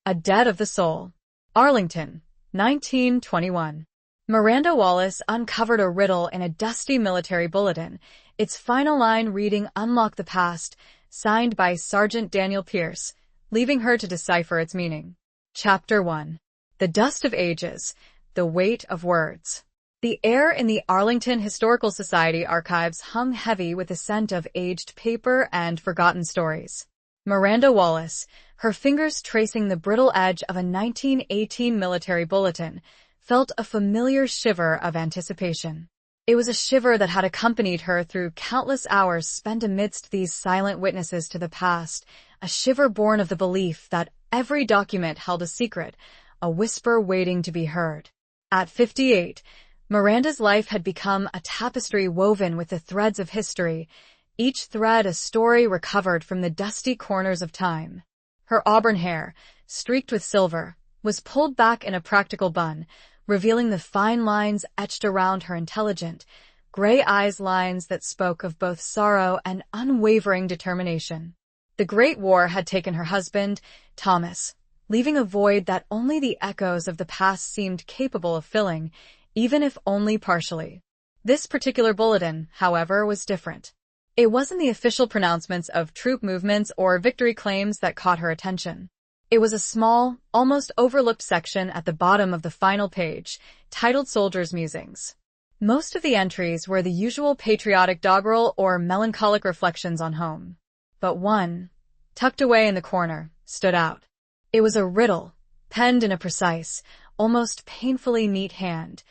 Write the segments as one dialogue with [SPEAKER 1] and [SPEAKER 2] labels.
[SPEAKER 1] A Debt of the Soul. Arlington, 1921. Miranda Wallace uncovered a riddle in a dusty military bulletin, its final line reading "Unlock the Past," signed by Sergeant Daniel Pierce, leaving her to decipher its meaning. Chapter 1. The Dust of Ages, the Weight of Words. The air in the Arlington Historical Society archives hung heavy with the scent of aged paper and forgotten stories. Miranda Wallace, her fingers tracing the brittle edge of a 1918 military bulletin, felt a familiar shiver of anticipation. It was a shiver that had accompanied her through countless hours spent amidst these silent witnesses to the past, a shiver born of the belief that every document held a secret, a whisper waiting to be heard. At 58, Miranda's life had become a tapestry woven with the threads of history, each thread a story recovered from the dusty corners of time. Her auburn hair, streaked with silver, was pulled back in a practical bun, revealing the fine lines etched around her intelligent, gray eyes, lines that spoke of both sorrow and unwavering determination. The Great War had taken her husband, Thomas, leaving a void that only the echoes of the past seemed capable of filling, even if only partially. This particular bulletin, however, was different. It wasn't the official pronouncements of troop movements or victory claims that caught her attention. It was a small, almost overlooked section at the bottom of the final page, titled Soldiers' Musings. Most of the entries were the usual patriotic doggerel or melancholic reflections on home. But one, tucked away in the corner, stood out. It was a riddle, penned in a precise, almost painfully neat hand,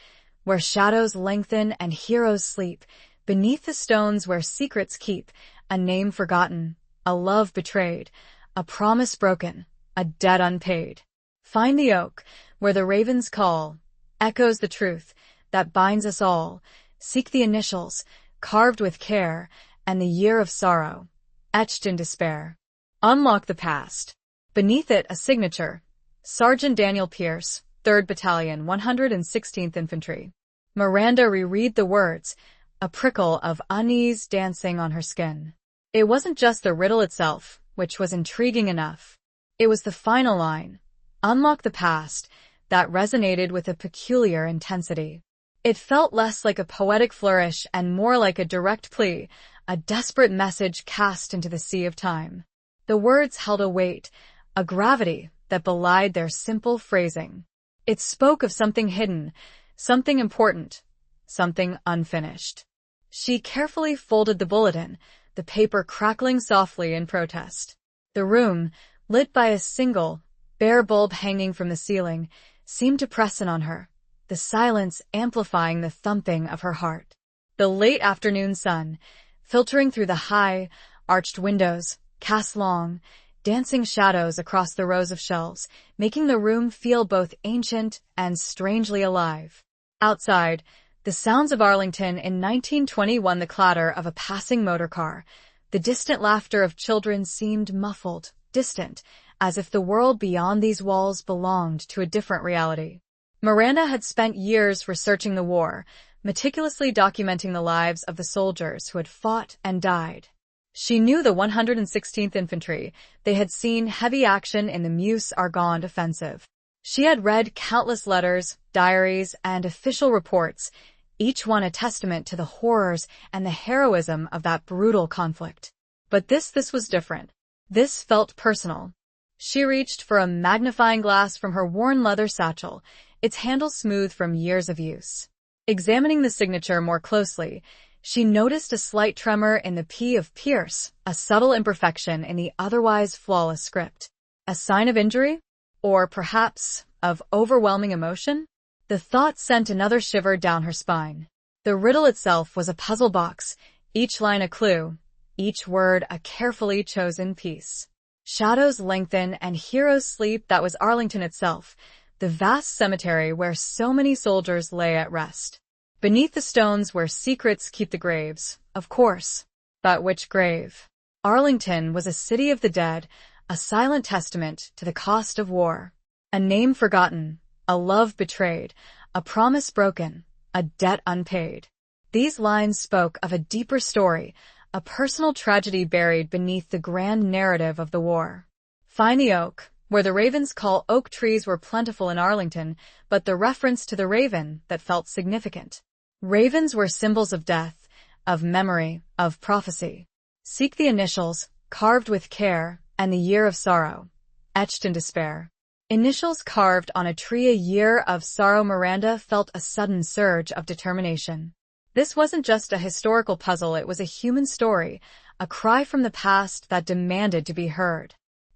[SPEAKER 1] where shadows lengthen and heroes sleep, beneath the stones where secrets keep, a name forgotten, a love betrayed, a promise broken, a debt unpaid. Find the oak, where the ravens call, echoes the truth that binds us all. Seek the initials, carved with care, and the year of sorrow, etched in despair. Unlock the past. Beneath it, a signature, Sergeant Daniel Pierce, 3rd Battalion, 116th Infantry. Miranda reread the words, a prickle of unease dancing on her skin. It wasn't just the riddle itself, which was intriguing enough. It was the final line, "Unlock the past," that resonated with a peculiar intensity. It felt less like a poetic flourish and more like a direct plea, a desperate message cast into the sea of time. The words held a weight, a gravity that belied their simple phrasing. It spoke of something hidden, something important, something unfinished. She carefully folded the bulletin, the paper crackling softly in protest. The room, lit by a single, bare bulb hanging from the ceiling, seemed to press in on her, the silence amplifying the thumping of her heart. The late afternoon sun, filtering through the high, arched windows, cast long, dancing shadows across the rows of shelves, making the room feel both ancient and strangely alive. Outside, the sounds of Arlington in 1921, the clatter of a passing motor car, the distant laughter of children seemed muffled, distant, as if the world beyond these walls belonged to a different reality. Miranda had spent years researching the war, meticulously documenting the lives of the soldiers who had fought and died. She knew the 116th Infantry. They had seen heavy action in the Meuse-Argonne offensive. She had read countless letters, diaries, and official reports, each one a testament to the horrors and the heroism of that brutal conflict. But this was different. This felt personal. She reached for a magnifying glass from her worn leather satchel, its handle smooth from years of use. Examining the signature more closely, she noticed a slight tremor in the P of Pierce, a subtle imperfection in the otherwise flawless script. A sign of injury? Or perhaps of overwhelming emotion? The thought sent another shiver down her spine. The riddle itself was a puzzle box, each line a clue, each word a carefully chosen piece. Shadows lengthen and heroes sleep. That was Arlington itself, the vast cemetery where so many soldiers lay at rest. Beneath the stones where secrets keep the graves, of course. But which grave? Arlington was a city of the dead, a silent testament to the cost of war. A name forgotten, a love betrayed, a promise broken, a debt unpaid. These lines spoke of a deeper story, a personal tragedy buried beneath the grand narrative of the war. Find the oak, where the ravens call oak trees were plentiful in Arlington, but the reference to the raven that felt significant. Ravens were symbols of death, of memory, of prophecy. Seek the initials, carved with care, and the year of sorrow, etched in despair. Initials carved on a tree, a year of sorrow. Miranda felt a sudden surge of determination. This wasn't just a historical puzzle, it was a human story, a cry from the past that demanded to be heard.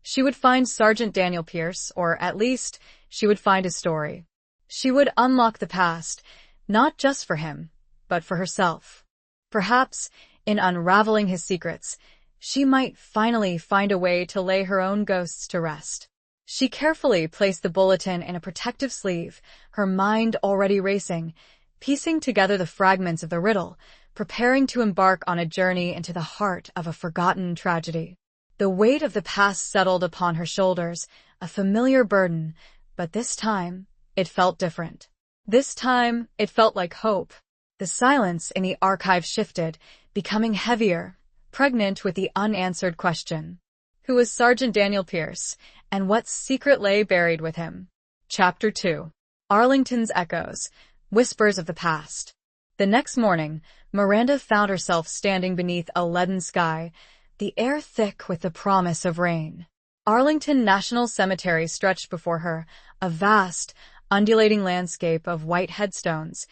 [SPEAKER 1] She would find Sergeant Daniel Pierce, or at least, she would find his story. She would unlock the past, not just for him, but for herself. Perhaps, in unraveling his secrets, she might finally find a way to lay her own ghosts to rest. She carefully placed the bulletin in a protective sleeve, her mind already racing, piecing together the fragments of the riddle, preparing to embark on a journey into the heart of a forgotten tragedy. The weight of the past settled upon her shoulders, a familiar burden, but this time, it felt different. This time, it felt like hope. The silence in the archive shifted, becoming heavier, pregnant with the unanswered question. Who was Sergeant Daniel Pierce, and what secret lay buried with him? Chapter 2. Arlington's Echoes, Whispers of the Past. The next morning, Miranda found herself standing beneath a leaden sky, the air thick with the promise of rain. Arlington National Cemetery stretched before her, a vast, undulating landscape of white headstones,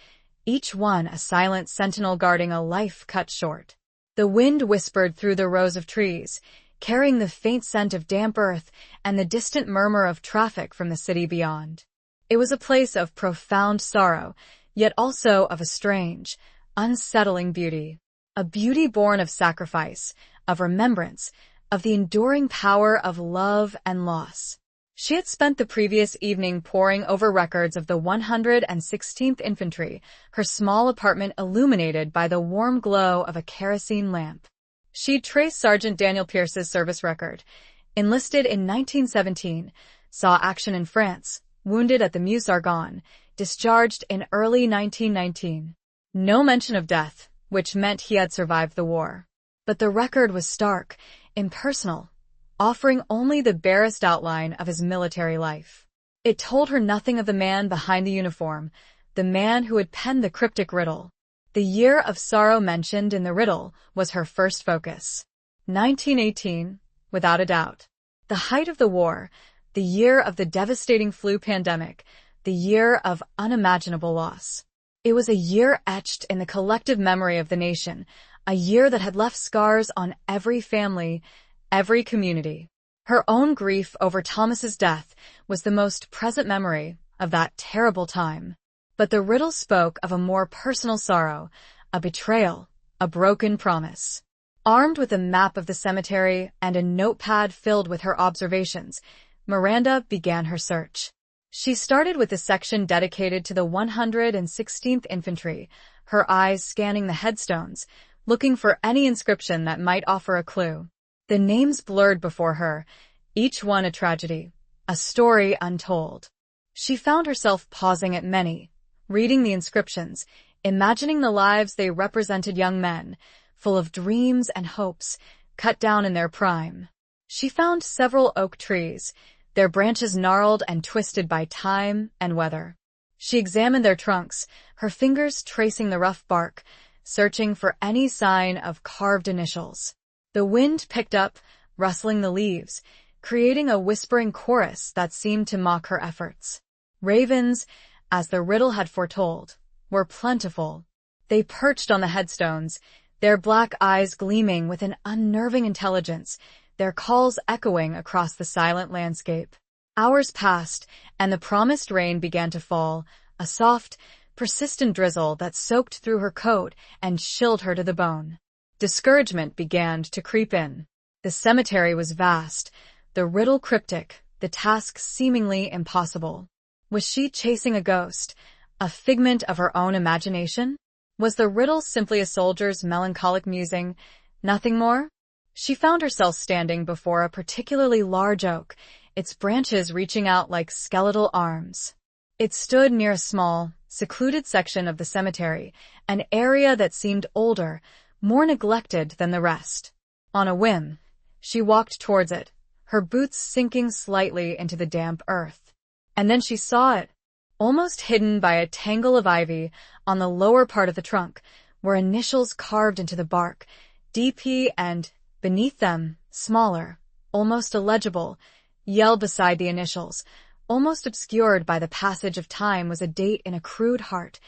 [SPEAKER 1] each one a silent sentinel guarding a life cut short. The wind whispered through the rows of trees, carrying the faint scent of damp earth and the distant murmur of traffic from the city beyond. It was a place of profound sorrow, yet also of a strange, unsettling beauty. A beauty born of sacrifice, of remembrance, of the enduring power of love and loss. She had spent the previous evening poring over records of the 116th Infantry, her small apartment illuminated by the warm glow of a kerosene lamp. She'd traced Sergeant Daniel Pierce's service record. Enlisted in 1917, saw action in France, wounded at the Meuse-Argonne, discharged in early 1919. No mention of death, which meant he had survived the war. But the record was stark, impersonal, offering only the barest outline of his military life. It told her nothing of the man behind the uniform, the man who had penned the cryptic riddle. The year of sorrow mentioned in the riddle was her first focus. 1918, without a doubt. The height of the war, the year of the devastating flu pandemic, the year of unimaginable loss. It was a year etched in the collective memory of the nation, a year that had left scars on every family, every community. Her own grief over Thomas's death was the most present memory of that terrible time. But the riddle spoke of a more personal sorrow, a betrayal, a broken promise. Armed with a map of the cemetery and a notepad filled with her observations, Miranda began her search. She started with the section dedicated to the 116th Infantry, her eyes scanning the headstones, looking for any inscription that might offer a clue. The names blurred before her, each one a tragedy, a story untold. She found herself pausing at many, reading the inscriptions, imagining the lives they represented, young men, full of dreams and hopes, cut down in their prime. She found several oak trees, their branches gnarled and twisted by time and weather. She examined their trunks, her fingers tracing the rough bark, searching for any sign of carved initials. The wind picked up, rustling the leaves, creating a whispering chorus that seemed to mock her efforts. Ravens, as the riddle had foretold, were plentiful. They perched on the headstones, their black eyes gleaming with an unnerving intelligence, their calls echoing across the silent landscape. Hours passed, and the promised rain began to fall, a soft, persistent drizzle that soaked through her coat and chilled her to the bone. Discouragement began to creep in. The cemetery was vast, the riddle cryptic, the task seemingly impossible. Was she chasing a ghost, a figment of her own imagination? Was the riddle simply a soldier's melancholic musing, nothing more? She found herself standing before a particularly large oak, its branches reaching out like skeletal arms. It stood near a small, secluded section of the cemetery, an area that seemed older, more neglected than the rest. On a whim, she walked towards it, her boots sinking slightly into the damp earth. And then she saw it, almost hidden by a tangle of ivy on the lower part of the trunk, were initials carved into the bark, DP, and, beneath them, smaller, almost illegible, Yell beside the initials, almost obscured by the passage of time, was a date in a crude heart,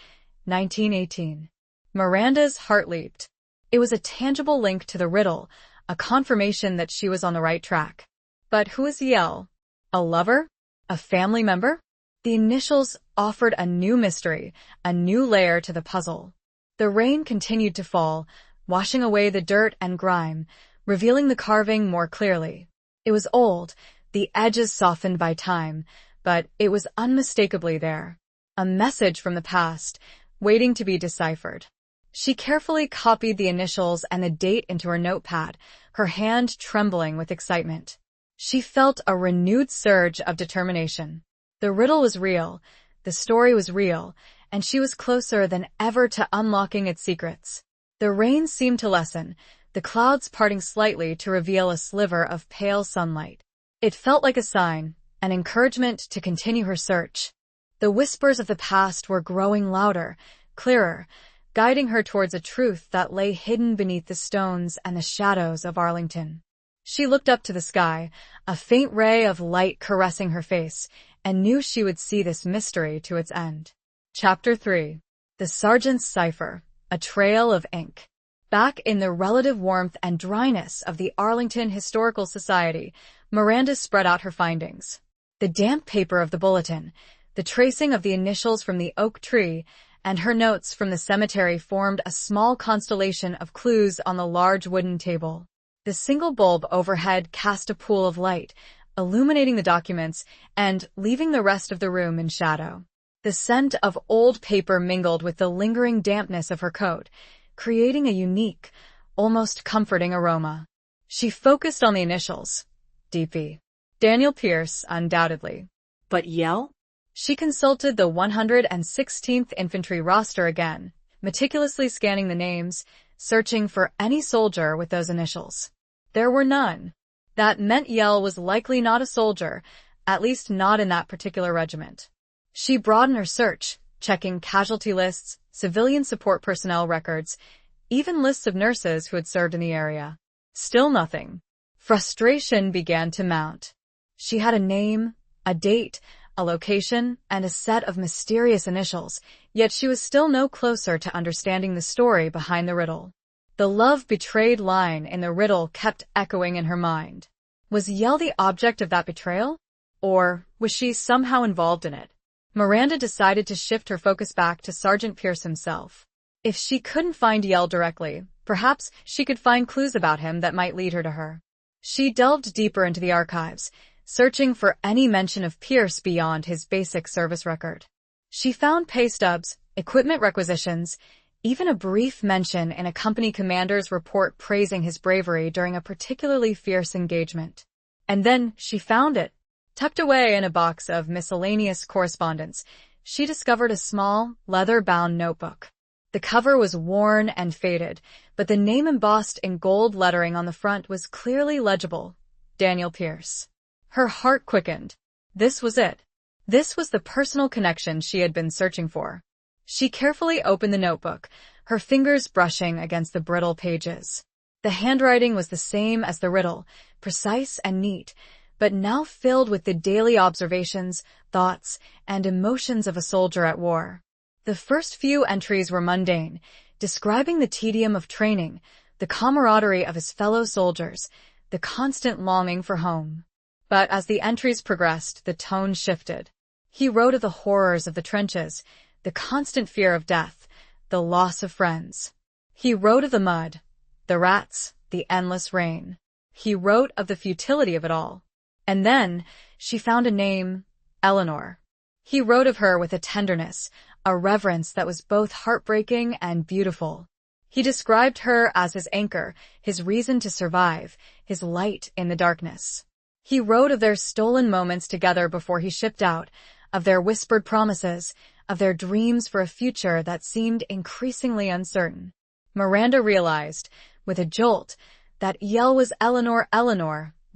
[SPEAKER 1] 1918. Miranda's heart leaped. It was a tangible link to the riddle, a confirmation that she was on the right track. But who is Yell? A lover? A family member? The initials offered a new mystery, a new layer to the puzzle. The rain continued to fall, washing away the dirt and grime, revealing the carving more clearly. It was old, the edges softened by time, but it was unmistakably there. A message from the past, waiting to be deciphered. She carefully copied the initials and the date into her notepad, her hand trembling with excitement. She felt a renewed surge of determination. The riddle was real, the story was real, and she was closer than ever to unlocking its secrets. The rain seemed to lessen, the clouds parting slightly to reveal a sliver of pale sunlight. It felt like a sign, an encouragement to continue her search. The whispers of the past were growing louder, clearer, guiding her towards a truth that lay hidden beneath the stones and the shadows of Arlington. She looked up to the sky, a faint ray of light caressing her face, and knew she would see this mystery to its end. Chapter 3. The Sergeant's Cipher, a Trail of Ink. Back in the relative warmth and dryness of the Arlington Historical Society, Miranda spread out her findings. The damp paper of the bulletin, the tracing of the initials from the oak tree, and her notes from the cemetery formed a small constellation of clues on the large wooden table. The single bulb overhead cast a pool of light, illuminating the documents and leaving the rest of the room in shadow. The scent of old paper mingled with the lingering dampness of her coat, creating a unique, almost comforting aroma. She focused on the initials. DP. Daniel Pierce, undoubtedly. But Yell? She consulted the 116th Infantry roster again, meticulously scanning the names, searching for any soldier with those initials. There were none. That meant Yell was likely not a soldier, at least not in that particular regiment. She broadened her search, checking casualty lists, civilian support personnel records, even lists of nurses who had served in the area. Still nothing. Frustration began to mount. She had a name, a date, a location, and a set of mysterious initials, yet she was still no closer to understanding the story behind the riddle. The love-betrayed line in the riddle kept echoing in her mind. Was Yell the object of that betrayal? Or was she somehow involved in it? Miranda decided to shift her focus back to Sergeant Pierce himself. If she couldn't find Yell directly, perhaps she could find clues about him that might lead her to her. She delved deeper into the archives, searching for any mention of Pierce beyond his basic service record. She found pay stubs, equipment requisitions, even a brief mention in a company commander's report praising his bravery during a particularly fierce engagement. And then she found it. Tucked away in a box of miscellaneous correspondence, she discovered a small, leather-bound notebook. The cover was worn and faded, but the name embossed in gold lettering on the front was clearly legible. Daniel Pierce. Her heart quickened. This was it. This was the personal connection she had been searching for. She carefully opened the notebook, her fingers brushing against the brittle pages. The handwriting was the same as the riddle, precise and neat, but now filled with the daily observations, thoughts, and emotions of a soldier at war. The first few entries were mundane, describing the tedium of training, the camaraderie of his fellow soldiers, the constant longing for home. But as the entries progressed, the tone shifted. He wrote of the horrors of the trenches, the constant fear of death, the loss of friends. He wrote of the mud, the rats, the endless rain. He wrote of the futility of it all. And then she found a name, Eleanor. He wrote of her with a tenderness, a reverence that was both heartbreaking and beautiful. He described her as his anchor, his reason to survive, his light in the darkness. He wrote of their stolen moments together before he shipped out, of their whispered promises, of their dreams for a future that seemed increasingly uncertain. Miranda realized, with a jolt, that Yell was Eleanor,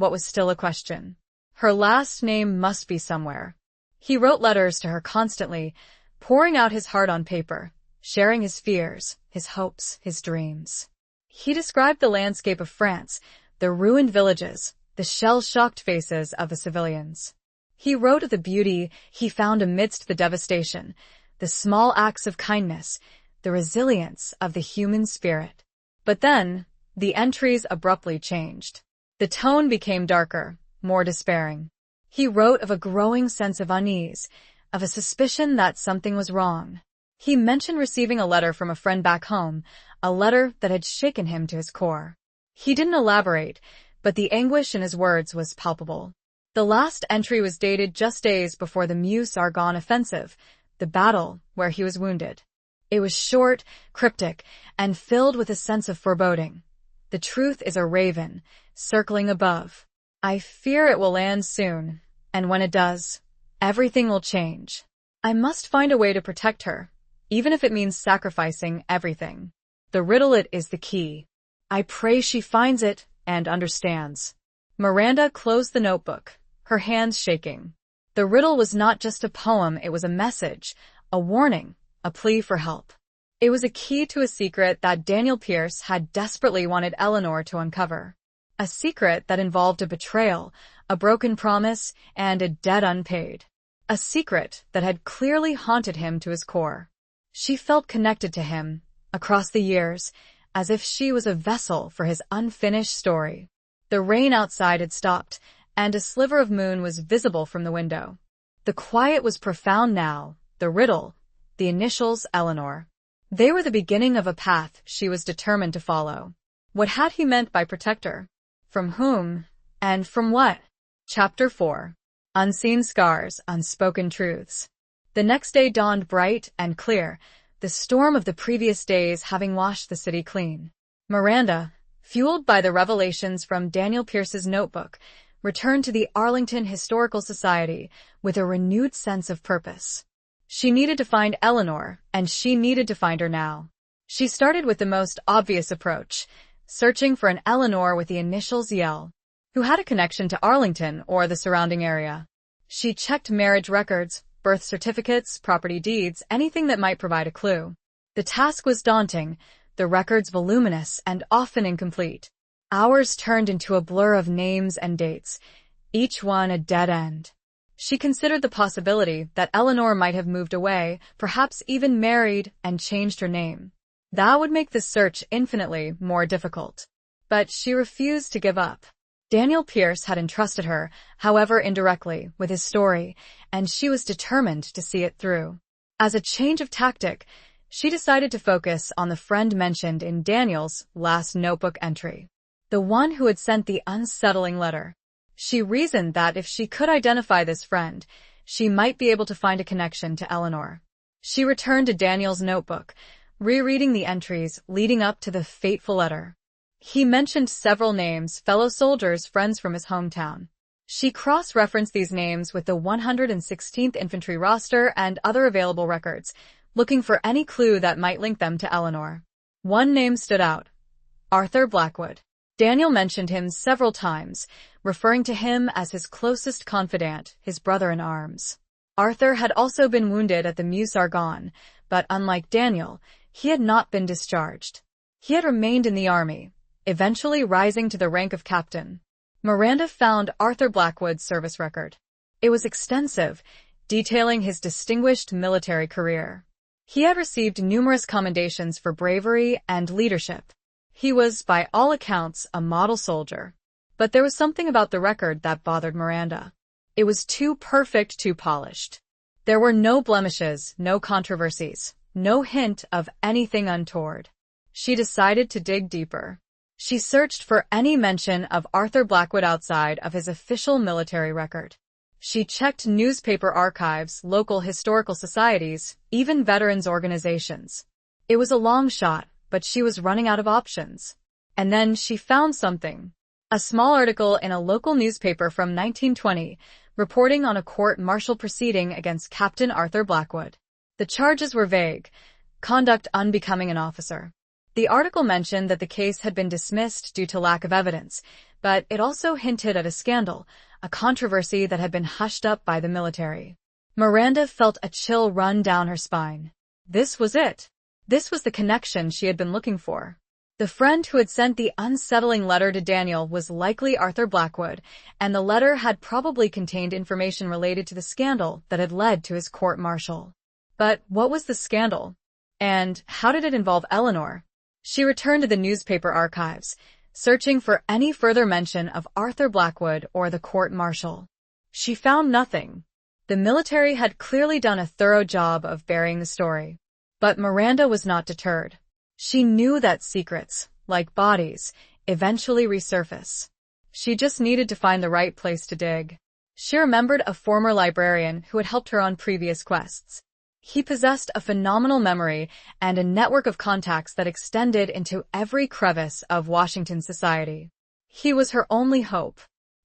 [SPEAKER 1] what was still a question. Her last name must be somewhere. He wrote letters to her constantly, pouring out his heart on paper, sharing his fears, his hopes, his dreams. He described the landscape of France, the ruined villages, the shell-shocked faces of the civilians. He wrote of the beauty he found amidst the devastation, the small acts of kindness, the resilience of the human spirit. But then, the entries abruptly changed. The tone became darker, more despairing. He wrote of a growing sense of unease, of a suspicion that something was wrong. He mentioned receiving a letter from a friend back home, a letter that had shaken him to his core. He didn't elaborate, but the anguish in his words was palpable. The last entry was dated just days before the Meuse-Argonne offensive, the battle where he was wounded. It was short, cryptic, and filled with a sense of foreboding. The truth is a raven, circling above. I fear it will land soon, and when it does, everything will change. I must find a way to protect her, even if it means sacrificing everything. The riddle it is the key. I pray she finds it and understands. Miranda closed the notebook, her hands shaking. The riddle was not just a poem, it was a message, a warning, a plea for help. It was a key to a secret that Daniel Pierce had desperately wanted Eleanor to uncover. A secret that involved a betrayal, a broken promise, and a debt unpaid. A secret that had clearly haunted him to his core. She felt connected to him, across the years, as if she was a vessel for his unfinished story. The rain outside had stopped, and a sliver of moon was visible from the window. The quiet was profound now, the riddle, the initials Eleanor. They were the beginning of a path she was determined to follow. What had he meant by protector? From whom? And from what? Chapter 4. Unseen Scars, Unspoken Truths. The next day dawned bright and clear, the storm of the previous days having washed the city clean. Miranda, fueled by the revelations from Daniel Pierce's notebook, returned to the Arlington Historical Society with a renewed sense of purpose. She needed to find Eleanor, and she needed to find her now. She started with the most obvious approach, searching for an Eleanor with the initials YL, who had a connection to Arlington or the surrounding area. She checked marriage records, birth certificates, property deeds, anything that might provide a clue. The task was daunting, the records voluminous and often incomplete. Hours turned into a blur of names and dates, each one a dead end. She considered the possibility that Eleanor might have moved away, perhaps even married, and changed her name. That would make the search infinitely more difficult. But she refused to give up. Daniel Pierce had entrusted her, however indirectly, with his story, and she was determined to see it through. As a change of tactic, she decided to focus on the friend mentioned in Daniel's last notebook entry. The one who had sent the unsettling letter. She reasoned that if she could identify this friend, she might be able to find a connection to Eleanor. She returned to Daniel's notebook, rereading the entries leading up to the fateful letter. He mentioned several names, fellow soldiers, friends from his hometown. She cross-referenced these names with the 116th Infantry roster and other available records, looking for any clue that might link them to Eleanor. One name stood out: Arthur Blackwood. Daniel mentioned him several times, referring to him as his closest confidant, his brother-in-arms. Arthur had also been wounded at the Meuse-Argonne, but unlike Daniel, he had not been discharged. He had remained in the army, eventually rising to the rank of captain. Miranda found Arthur Blackwood's service record. It was extensive, detailing his distinguished military career. He had received numerous commendations for bravery and leadership. He was, by all accounts, a model soldier. But there was something about the record that bothered Miranda. It was too perfect, too polished. There were no blemishes, no controversies, no hint of anything untoward. She decided to dig deeper. She searched for any mention of Arthur Blackwood outside of his official military record. She checked newspaper archives, local historical societies, even veterans organizations. It was a long shot, but she was running out of options. And then she found something. A small article in a local newspaper from 1920, reporting on a court-martial proceeding against Captain Arthur Blackwood. The charges were vague: conduct unbecoming an officer. The article mentioned that the case had been dismissed due to lack of evidence, but it also hinted at a scandal, a controversy that had been hushed up by the military. Miranda felt a chill run down her spine. This was it. This was the connection she had been looking for. The friend who had sent the unsettling letter to Daniel was likely Arthur Blackwood, and the letter had probably contained information related to the scandal that had led to his court-martial. But what was the scandal? And how did it involve Eleanor? She returned to the newspaper archives, searching for any further mention of Arthur Blackwood or the court-martial. She found nothing. The military had clearly done a thorough job of burying the story. But Miranda was not deterred. She knew that secrets, like bodies, eventually resurface. She just needed to find the right place to dig. She remembered a former librarian who had helped her on previous quests. He possessed a phenomenal memory and a network of contacts that extended into every crevice of Washington society. He was her only hope.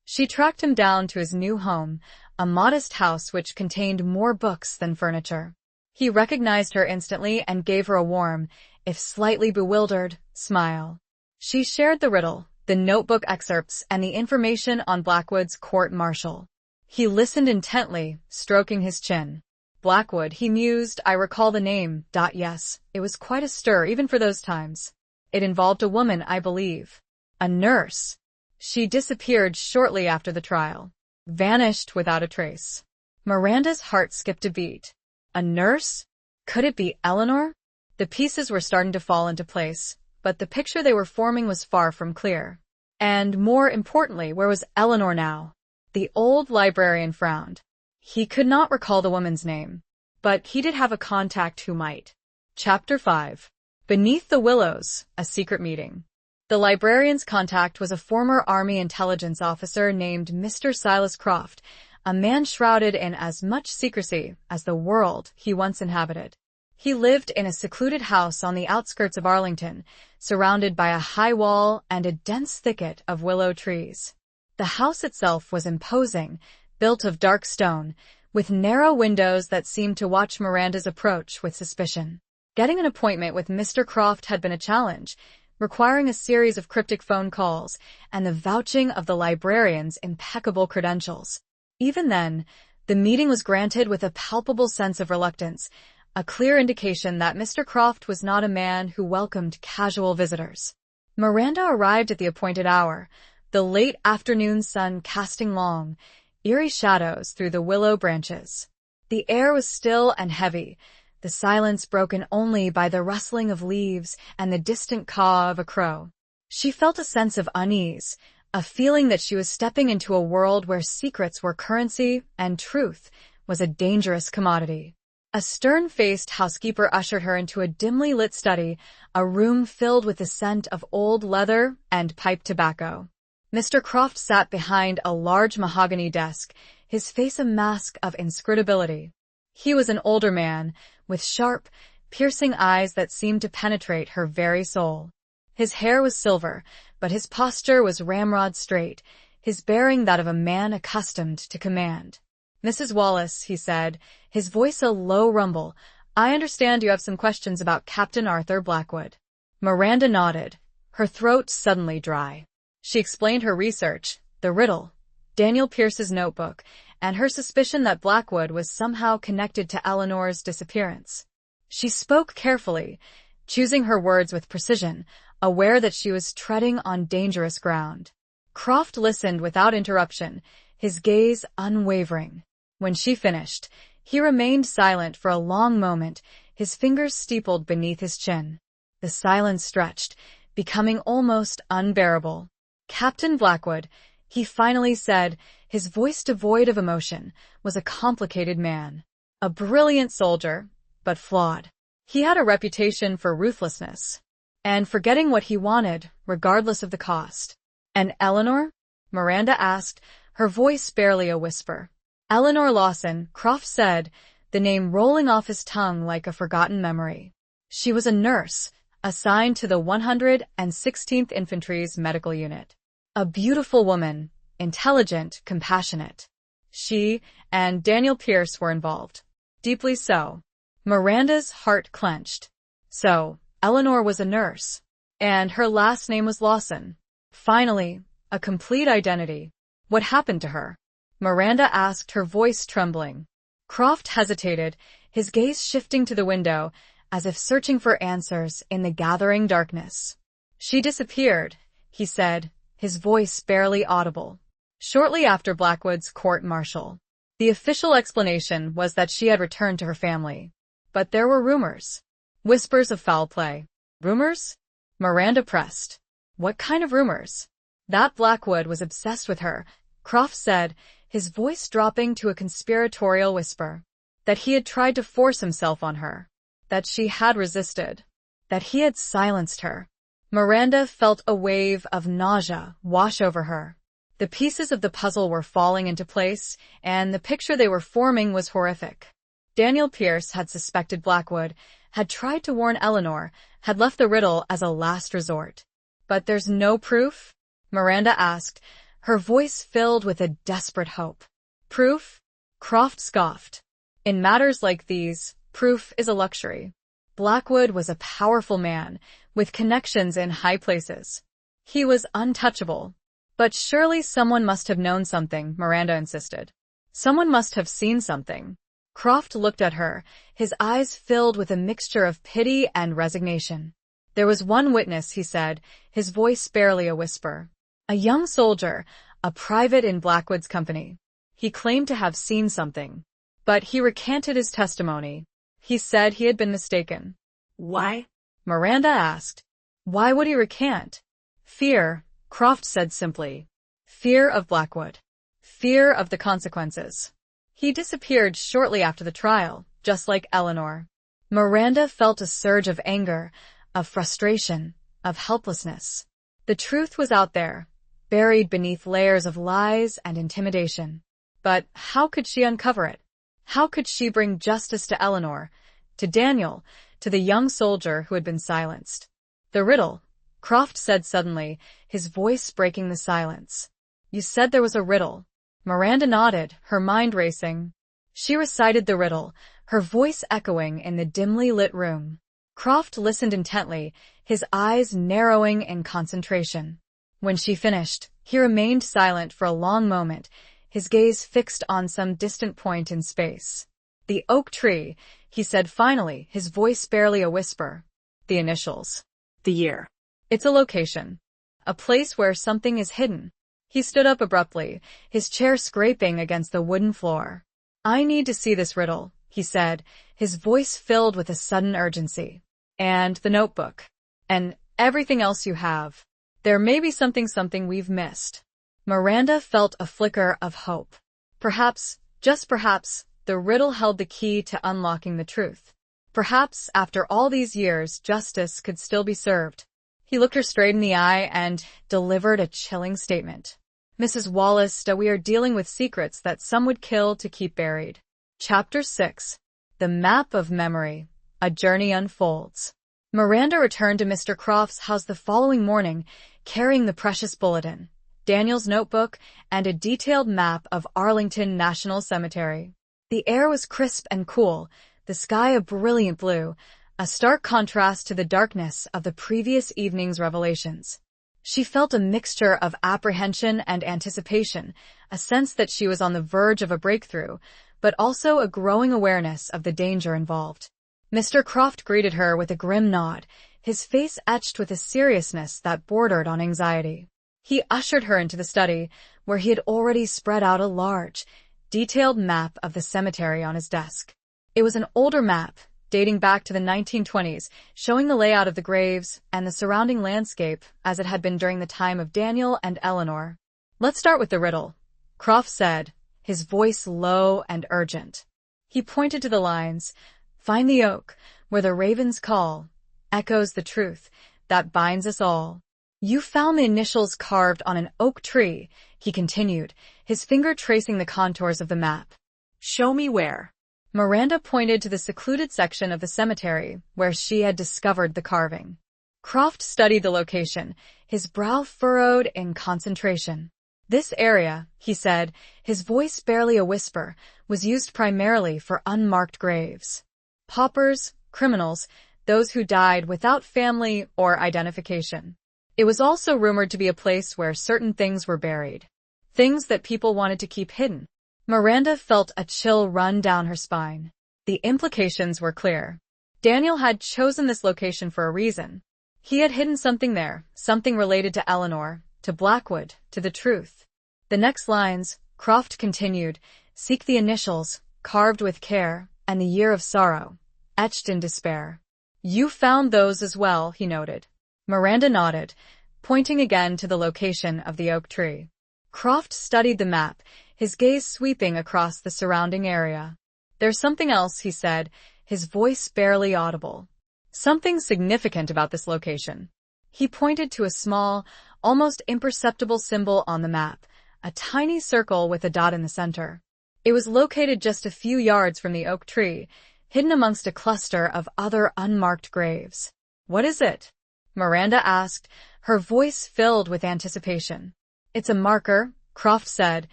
[SPEAKER 1] She tracked him down to his new home, a modest house which contained more books than furniture. He recognized her instantly and gave her a warm, if slightly bewildered, smile. She shared the riddle, the notebook excerpts, and the information on Blackwood's court-martial. He listened intently, stroking his chin. Blackwood, he mused, I recall the name. Yes, it was quite a stir even for those times. It involved a woman, I believe. A nurse. She disappeared shortly after the trial. Vanished without a trace. Miranda's heart skipped a beat. A nurse? Could it be Eleanor? The pieces were starting to fall into place, but the picture they were forming was far from clear. And more importantly, where was Eleanor now? The old librarian frowned. He could not recall the woman's name, but he did have a contact who might. Chapter 5. Beneath the Willows, a Secret Meeting. The librarian's contact was a former Army intelligence officer named Mr. Silas Croft, a man shrouded in as much secrecy as the world he once inhabited. He lived in a secluded house on the outskirts of Arlington, surrounded by a high wall and a dense thicket of willow trees. The house itself was imposing, built of dark stone, with narrow windows that seemed to watch Miranda's approach with suspicion. Getting an appointment with Mr. Croft had been a challenge, requiring a series of cryptic phone calls and the vouching of the librarian's impeccable credentials. Even then, the meeting was granted with a palpable sense of reluctance, a clear indication that Mr. Croft was not a man who welcomed casual visitors. Miranda arrived at the appointed hour, the late afternoon sun casting long, eerie shadows through the willow branches. The air was still and heavy, the silence broken only by the rustling of leaves and the distant caw of a crow. She felt a sense of unease, a feeling that she was stepping into a world where secrets were currency and truth was a dangerous commodity. A stern-faced housekeeper ushered her into a dimly lit study, a room filled with the scent of old leather and pipe tobacco. Mr. Croft sat behind a large mahogany desk, his face a mask of inscrutability. He was an older man, with sharp, piercing eyes that seemed to penetrate her very soul. His hair was silver, but his posture was ramrod straight, his bearing that of a man accustomed to command. Mrs. Wallace, he said, his voice a low rumble, I understand you have some questions about Captain Arthur Blackwood. Miranda nodded, her throat suddenly dry. She explained her research, the riddle, Daniel Pierce's notebook, and her suspicion that Blackwood was somehow connected to Eleanor's disappearance. She spoke carefully, choosing her words with precision, aware that she was treading on dangerous ground. Croft listened without interruption, his gaze unwavering. When she finished, he remained silent for a long moment, his fingers steepled beneath his chin. The silence stretched, becoming almost unbearable. Captain Blackwood, he finally said, his voice devoid of emotion, was a complicated man. A brilliant soldier, but flawed. He had a reputation for ruthlessness, and for getting what he wanted, regardless of the cost. And Eleanor? Miranda asked, her voice barely a whisper. Eleanor Lawson, Croft said, the name rolling off his tongue like a forgotten memory. She was a nurse, assigned to the 116th Infantry's medical unit. A beautiful woman, intelligent, compassionate. She and Daniel Pierce were involved. Deeply so. Miranda's heart clenched. So, Eleanor was a nurse, and her last name was Lawson. Finally, a complete identity. What happened to her? Miranda asked, her voice trembling. Croft hesitated, his gaze shifting to the window, as if searching for answers in the gathering darkness. She disappeared, he said, his voice barely audible. Shortly after Blackwood's court-martial. The official explanation was that she had returned to her family. But there were rumors. Whispers of foul play. Rumors? Miranda pressed. What kind of rumors? That Blackwood was obsessed with her, Croft said, his voice dropping to a conspiratorial whisper. That he had tried to force himself on her. That she had resisted. That he had silenced her. Miranda felt a wave of nausea wash over her. The pieces of the puzzle were falling into place, and the picture they were forming was horrific. Daniel Pierce had suspected Blackwood, had tried to warn Eleanor, had left the riddle as a last resort. But there's no proof? Miranda asked, her voice filled with a desperate hope. Proof? Croft scoffed. In matters like these, proof is a luxury. Blackwood was a powerful man, with connections in high places. He was untouchable. But surely someone must have known something, Miranda insisted. Someone must have seen something. Croft looked at her, his eyes filled with a mixture of pity and resignation. There was one witness, he said, his voice barely a whisper. A young soldier, a private in Blackwood's company. He claimed to have seen something. But he recanted his testimony. He said he had been mistaken.
[SPEAKER 2] Why?
[SPEAKER 1] Miranda asked. Why would he recant? Fear, Croft said simply. Fear of Blackwood. Fear of the consequences. He disappeared shortly after the trial, just like Eleanor. Miranda felt a surge of anger, of frustration, of helplessness. The truth was out there, buried beneath layers of lies and intimidation. But how could she uncover it? How could she bring justice to Eleanor, to Daniel, to the young soldier who had been silenced? The riddle, Croft said suddenly, his voice breaking the silence. You said there was a riddle. Miranda nodded, her mind racing. She recited the riddle, her voice echoing in the dimly lit room. Croft listened intently, his eyes narrowing in concentration. When she finished, he remained silent for a long moment, his gaze fixed on some distant point in space. The oak tree, he said finally, his voice barely a whisper. The initials.
[SPEAKER 2] The year.
[SPEAKER 1] It's a location. A place where something is hidden. He stood up abruptly, his chair scraping against the wooden floor. I need to see this riddle, he said, his voice filled with a sudden urgency. And the notebook. And everything else you have. There may be something we've missed. Miranda felt a flicker of hope. Perhaps, just perhaps, the riddle held the key to unlocking the truth. Perhaps, after all these years, justice could still be served. He looked her straight in the eye and delivered a chilling statement. Mrs. Wallace, we are dealing with secrets that some would kill to keep buried. Chapter 6. The Map of Memory. A Journey Unfolds. Miranda returned to Mr. Croft's house the following morning, carrying the precious bulletin, Daniel's notebook, and a detailed map of Arlington National Cemetery. The air was crisp and cool, the sky a brilliant blue, a stark contrast to the darkness of the previous evening's revelations. She felt a mixture of apprehension and anticipation, a sense that she was on the verge of a breakthrough, but also a growing awareness of the danger involved. Mr. Croft greeted her with a grim nod, his face etched with a seriousness that bordered on anxiety. He ushered her into the study, where he had already spread out a large, detailed map of the cemetery on his desk. It was an older map, dating back to the 1920s, showing the layout of the graves and the surrounding landscape as it had been during the time of Daniel and Eleanor. Let's start with the riddle, Croft said, his voice low and urgent. He pointed to the lines, find the oak, where the ravens call, echoes the truth, that binds us all. You found the initials carved on an oak tree, he continued, his finger tracing the contours of the map.
[SPEAKER 2] Show me where.
[SPEAKER 1] Miranda pointed to the secluded section of the cemetery where she had discovered the carving. Croft studied the location, his brow furrowed in concentration. This area, he said, his voice barely a whisper, was used primarily for unmarked graves. Paupers, criminals, those who died without family or identification. It was also rumored to be a place where certain things were buried, things that people wanted to keep hidden. Miranda felt a chill run down her spine. The implications were clear. Daniel had chosen this location for a reason. He had hidden something there, something related to Eleanor, to Blackwood, to the truth. The next lines, Croft continued, seek the initials, carved with care, and the year of sorrow, etched in despair. You found those as well, he noted. Miranda nodded, pointing again to the location of the oak tree. Croft studied the map, his gaze sweeping across the surrounding area. There's something else, he said, his voice barely audible. Something significant about this location. He pointed to a small, almost imperceptible symbol on the map, a tiny circle with a dot in the center. It was located just a few yards from the oak tree, hidden amongst a cluster of other unmarked graves. What is it? Miranda asked, her voice filled with anticipation. It's a marker, Croft said,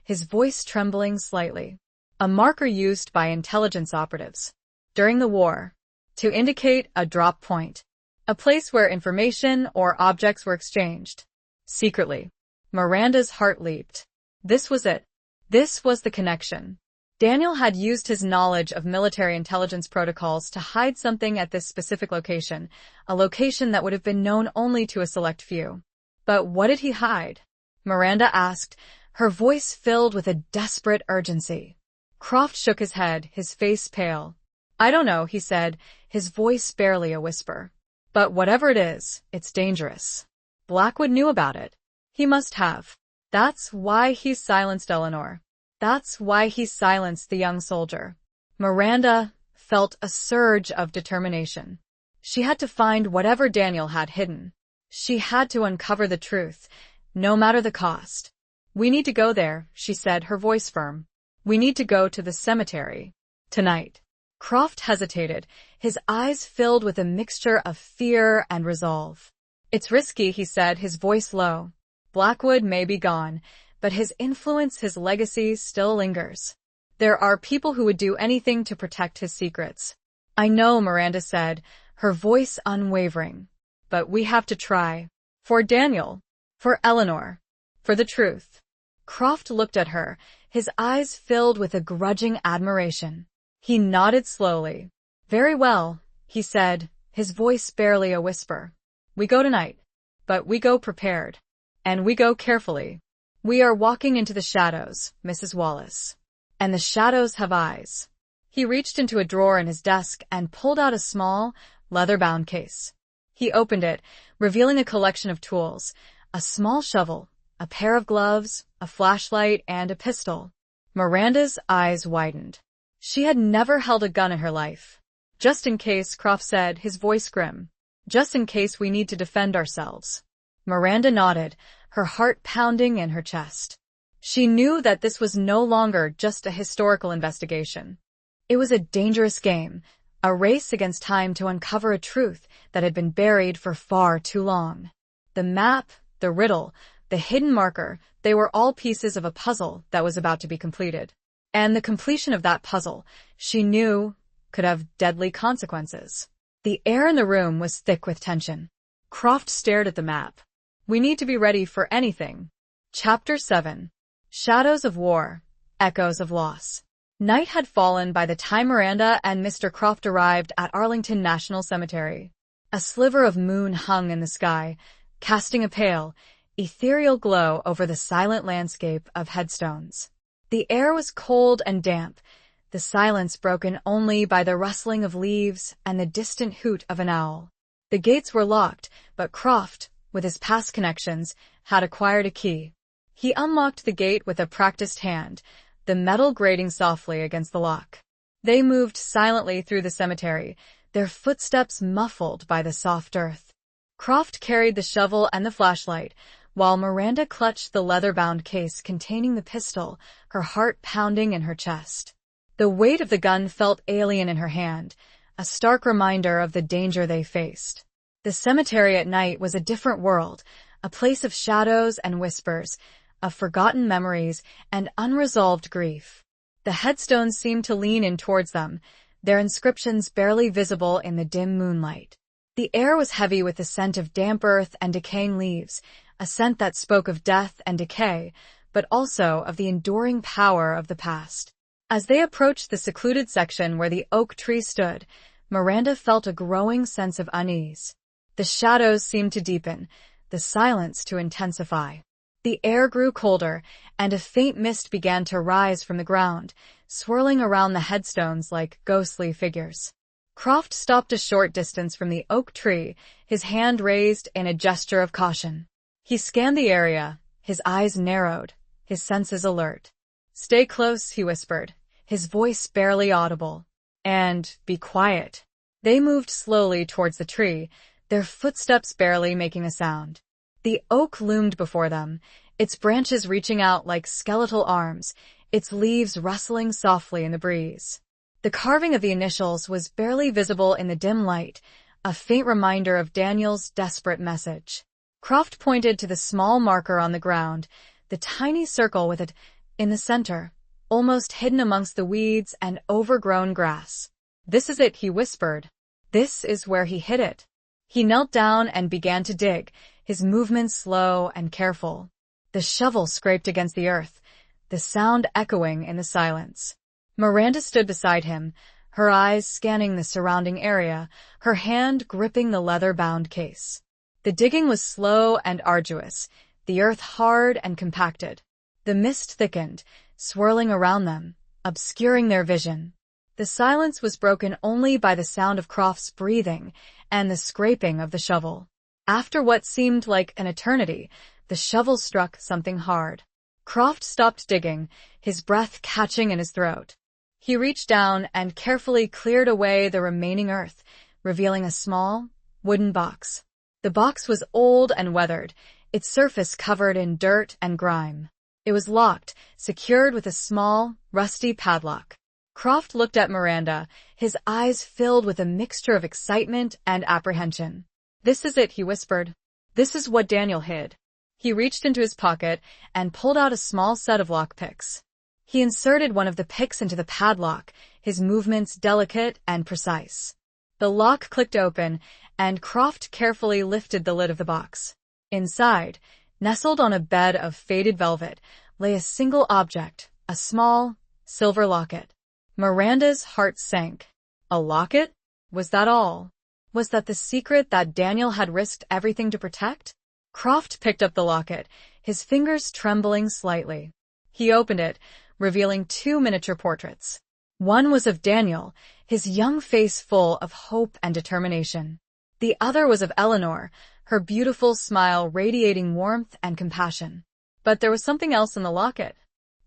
[SPEAKER 1] his voice trembling slightly. A marker used by intelligence operatives during the war to indicate a drop point, a place where information or objects were exchanged. Secretly, Miranda's heart leaped. This was it. This was the connection. Daniel had used his knowledge of military intelligence protocols to hide something at this specific location, a location that would have been known only to a select few. But what did he hide? Miranda asked, her voice filled with a desperate urgency. Croft shook his head, his face pale. I don't know, he said, his voice barely a whisper. But whatever it is, it's dangerous. Blackwood knew about it. He must have. That's why he silenced Eleanor. That's why he silenced the young soldier. Miranda felt a surge of determination. She had to find whatever Daniel had hidden. She had to uncover the truth, no matter the cost. We need to go there, she said, her voice firm. We need to go to the cemetery. Tonight. Croft hesitated, his eyes filled with a mixture of fear and resolve. It's risky, he said, his voice low. Blackwood may be gone, but his influence, his legacy still lingers. There are people who would do anything to protect his secrets. I know, Miranda said, her voice unwavering. But we have to try. For Daniel. For Eleanor. For the truth. Croft looked at her, his eyes filled with a grudging admiration. He nodded slowly. Very well, he said, his voice barely a whisper. We go tonight. But we go prepared. And we go carefully. We are walking into the shadows, Mrs. Wallace. And the shadows have eyes. He reached into a drawer in his desk and pulled out a small, leather-bound case. He opened it, revealing a collection of tools, a small shovel, a pair of gloves, a flashlight, and a pistol. Miranda's eyes widened. She had never held a gun in her life. Just in case, Croft said, his voice grim. Just in case we need to defend ourselves. Miranda nodded, her heart pounding in her chest. She knew that this was no longer just a historical investigation. It was a dangerous game, a race against time to uncover a truth that had been buried for far too long. The map, the riddle, the hidden marker, they were all pieces of a puzzle that was about to be completed. And the completion of that puzzle, she knew, could have deadly consequences. The air in the room was thick with tension. Croft stared at the map. We need to be ready for anything. Chapter 7. Shadows of War, Echoes of Loss. Night had fallen by the time Miranda and Mr. Croft arrived at Arlington National Cemetery. A sliver of moon hung in the sky, casting a pale, ethereal glow over the silent landscape of headstones. The air was cold and damp, the silence broken only by the rustling of leaves and the distant hoot of an owl. The gates were locked, but Croft, with his past connections, had acquired a key. He unlocked the gate with a practiced hand, the metal grating softly against the lock. They moved silently through the cemetery, their footsteps muffled by the soft earth. Croft carried the shovel and the flashlight, while Miranda clutched the leather-bound case containing the pistol, her heart pounding in her chest. The weight of the gun felt alien in her hand, a stark reminder of the danger they faced. The cemetery at night was a different world, a place of shadows and whispers, of forgotten memories and unresolved grief. The headstones seemed to lean in towards them, their inscriptions barely visible in the dim moonlight. The air was heavy with the scent of damp earth and decaying leaves, a scent that spoke of death and decay, but also of the enduring power of the past. As they approached the secluded section where the oak tree stood, Miranda felt a growing sense of unease. The shadows seemed to deepen, the silence to intensify. The air grew colder, and a faint mist began to rise from the ground, swirling around the headstones like ghostly figures. Croft stopped a short distance from the oak tree, his hand raised in a gesture of caution. He scanned the area, his eyes narrowed, his senses alert. "Stay close," he whispered, his voice barely audible. "And be quiet." They moved slowly towards the tree, their footsteps barely making a sound. The oak loomed before them, its branches reaching out like skeletal arms, its leaves rustling softly in the breeze. The carving of the initials was barely visible in the dim light, a faint reminder of Daniel's desperate message. Croft pointed to the small marker on the ground, the tiny circle with it in the center, almost hidden amongst the weeds and overgrown grass. "This is it," he whispered. "This is where he hid it." He knelt down and began to dig, his movements slow and careful. The shovel scraped against the earth, the sound echoing in the silence. Miranda stood beside him, her eyes scanning the surrounding area, her hand gripping the leather-bound case. The digging was slow and arduous, the earth hard and compacted. The mist thickened, swirling around them, obscuring their vision. The silence was broken only by the sound of Croft's breathing and the scraping of the shovel. After what seemed like an eternity, the shovel struck something hard. Croft stopped digging, his breath catching in his throat. He reached down and carefully cleared away the remaining earth, revealing a small, wooden box. The box was old and weathered, its surface covered in dirt and grime. It was locked, secured with a small, rusty padlock. Croft looked at Miranda, his eyes filled with a mixture of excitement and apprehension. "This is it," he whispered. "This is what Daniel hid." He reached into his pocket and pulled out a small set of lockpicks. He inserted one of the picks into the padlock, his movements delicate and precise. The lock clicked open, and Croft carefully lifted the lid of the box. Inside, nestled on a bed of faded velvet, lay a single object, a small, silver locket. Miranda's heart sank. A locket? Was that all? Was that the secret that Daniel had risked everything to protect? Croft picked up the locket, his fingers trembling slightly. He opened it, revealing 2 miniature portraits. One was of Daniel, his young face full of hope and determination. The other was of Eleanor, her beautiful smile radiating warmth and compassion. But there was something else in the locket.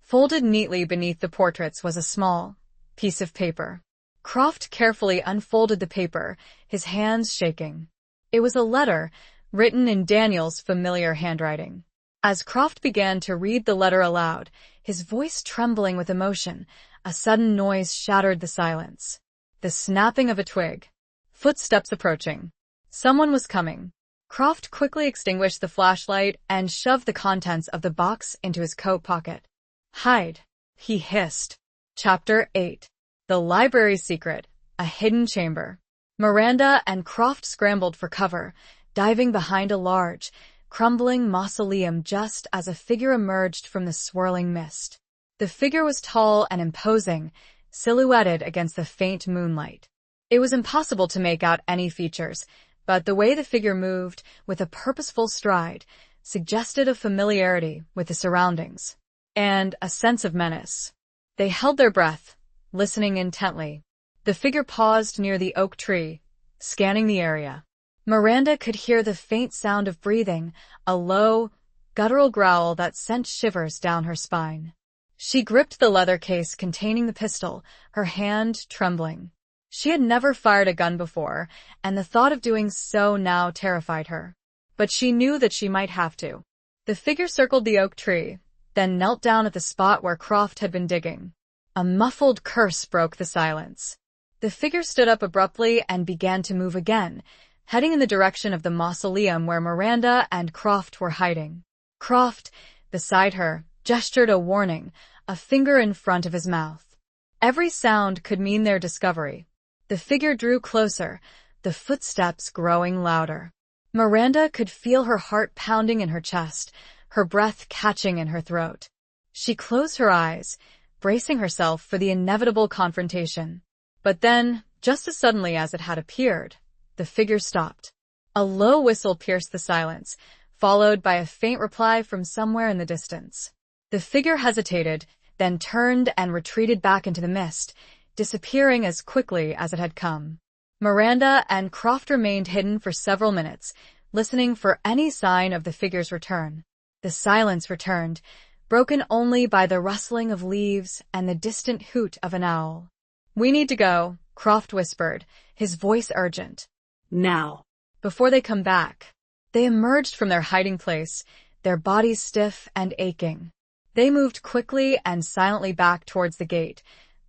[SPEAKER 1] Folded neatly beneath the portraits was a small piece of paper. Croft carefully unfolded the paper, his hands shaking. It was a letter, written in Daniel's familiar handwriting. As Croft began to read the letter aloud, his voice trembling with emotion, a sudden noise shattered the silence. The snapping of a twig. Footsteps approaching. Someone was coming. Croft quickly extinguished the flashlight and shoved the contents of the box into his coat pocket. "Hide," he hissed. Chapter 8. The Library's Secret, a Hidden Chamber. Miranda and Croft scrambled for cover, diving behind a large, crumbling mausoleum just as a figure emerged from the swirling mist. The figure was tall and imposing, silhouetted against the faint moonlight. It was impossible to make out any features, but the way the figure moved, with a purposeful stride, suggested a familiarity with the surroundings, and a sense of menace. They held their breath, listening intently. The figure paused near the oak tree, scanning the area. Miranda could hear the faint sound of breathing, a low, guttural growl that sent shivers down her spine. She gripped the leather case containing the pistol, her hand trembling. She had never fired a gun before, and the thought of doing so now terrified her. But she knew that she might have to. The figure circled the oak tree, then knelt down at the spot where Croft had been digging. A muffled curse broke the silence. The figure stood up abruptly and began to move again, heading in the direction of the mausoleum where Miranda and Croft were hiding. Croft, beside her, gestured a warning, a finger in front of his mouth. Every sound could mean their discovery. The figure drew closer, the footsteps growing louder. Miranda could feel her heart pounding in her chest, her breath catching in her throat. She closed her eyes, bracing herself for the inevitable confrontation. But then, just as suddenly as it had appeared, the figure stopped. A low whistle pierced the silence, followed by a faint reply from somewhere in the distance. The figure hesitated, then turned and retreated back into the mist, disappearing as quickly as it had come. Miranda and Croft remained hidden for several minutes, listening for any sign of the figure's return. The silence returned, broken only by the rustling of leaves and the distant hoot of an owl. "We need to go," Croft whispered, his voice urgent.
[SPEAKER 2] Now.
[SPEAKER 1] Before they come back. They emerged from their hiding place, their bodies stiff and aching. They moved quickly and silently back towards the gate,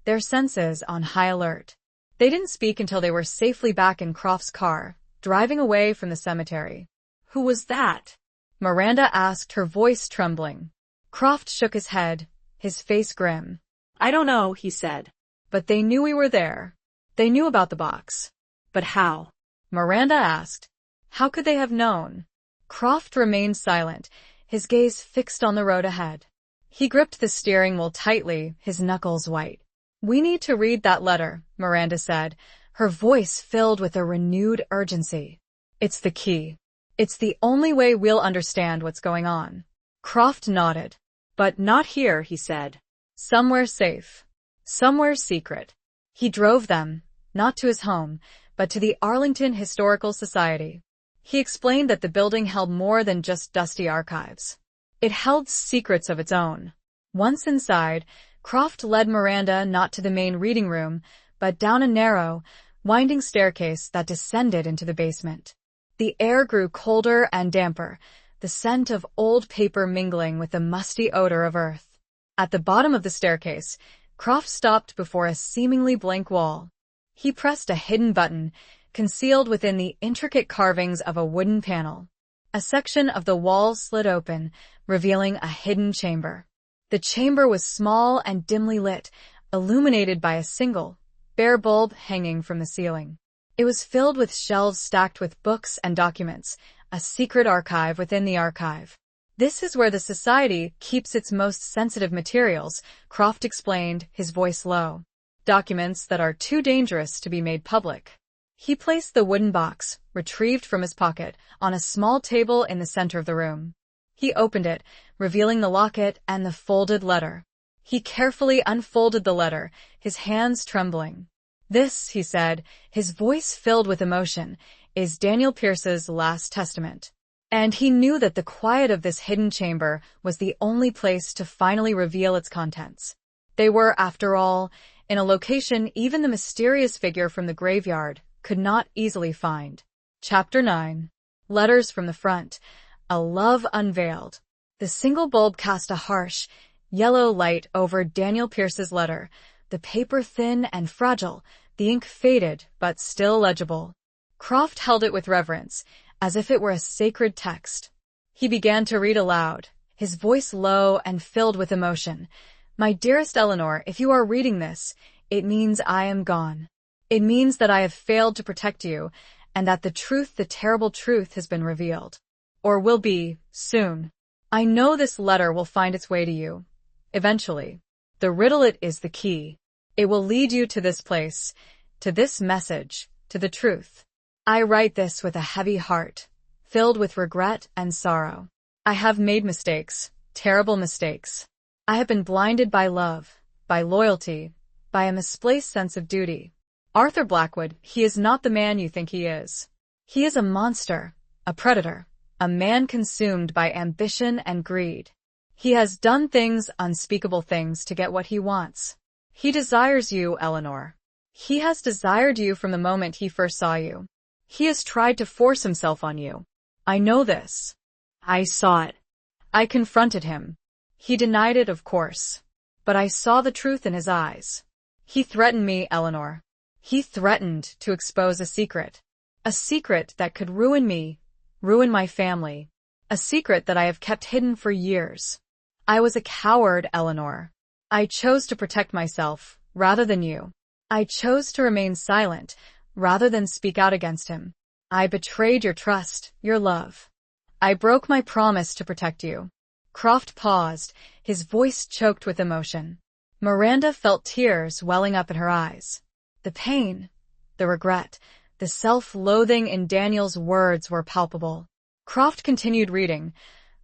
[SPEAKER 1] their senses on high alert. They didn't speak until they were safely back in Croft's car, driving away from the cemetery.
[SPEAKER 2] Who was that?
[SPEAKER 1] Miranda asked, her voice trembling. Croft shook his head, his face grim.
[SPEAKER 2] I don't know, he said.
[SPEAKER 1] But they knew we were there. They knew about the box.
[SPEAKER 2] But how?
[SPEAKER 1] Miranda asked. How could they have known? Croft remained silent, his gaze fixed on the road ahead. He gripped the steering wheel tightly, his knuckles white. "We need to read that letter," Miranda said, her voice filled with a renewed urgency. "It's the key. It's the only way we'll understand what's going on." Croft nodded. "But not here," he said. "Somewhere safe. Somewhere secret." He drove them, not to his home, but to the Arlington Historical Society. He explained that the building held more than just dusty archives. It held secrets of its own. Once inside, Croft led Miranda not to the main reading room, but down a narrow, winding staircase that descended into the basement. The air grew colder and damper, the scent of old paper mingling with the musty odor of earth. At the bottom of the staircase, Croft stopped before a seemingly blank wall. He pressed a hidden button, concealed within the intricate carvings of a wooden panel. A section of the wall slid open, revealing a hidden chamber. The chamber was small and dimly lit, illuminated by a single, bare bulb hanging from the ceiling. It was filled with shelves stacked with books and documents, a secret archive within the archive. "This is where the Society keeps its most sensitive materials," Croft explained, his voice low. "Documents that are too dangerous to be made public." He placed the wooden box, retrieved from his pocket, on a small table in the center of the room. He opened it, revealing the locket and the folded letter. He carefully unfolded the letter, his hands trembling. "This," he said, his voice filled with emotion, "is Daniel Pierce's last testament." And he knew that the quiet of this hidden chamber was the only place to finally reveal its contents. They were, after all, in a location even the mysterious figure from the graveyard could not easily find. Chapter 9. Letters from the Front. A Love Unveiled. The single bulb cast a harsh, yellow light over Daniel Pierce's letter, the paper thin and fragile, the ink faded but still legible. Croft held it with reverence, as if it were a sacred text. He began to read aloud, his voice low and filled with emotion. "My dearest Eleanor, if you are reading this, it means I am gone. It means that I have failed to protect you, and that the truth, the terrible truth, has been revealed. Or will be, soon. I know this letter will find its way to you. Eventually. The riddle it is the key. It will lead you to this place, to this message, to the truth. I write this with a heavy heart, filled with regret and sorrow. I have made mistakes, terrible mistakes. I have been blinded by love, by loyalty, by a misplaced sense of duty. Arthur Blackwood, he is not the man you think he is. He is a monster, a predator, a man consumed by ambition and greed. He has done things, unspeakable things, to get what he wants. He desires you, Eleanor. He has desired you from the moment he first saw you. He has tried to force himself on you. I know this. I saw it. I confronted him. He denied it, of course. But I saw the truth in his eyes. He threatened me, Eleanor. He threatened to expose a secret that could ruin me, ruin my family, a secret that I have kept hidden for years. I was a coward, Eleanor. I chose to protect myself, rather than you. I chose to remain silent, rather than speak out against him. I betrayed your trust, your love. I broke my promise to protect you. Croft paused, his voice choked with emotion. Miranda felt tears welling up in her eyes. The pain, the regret, the self-loathing in Daniel's words were palpable. Croft continued reading,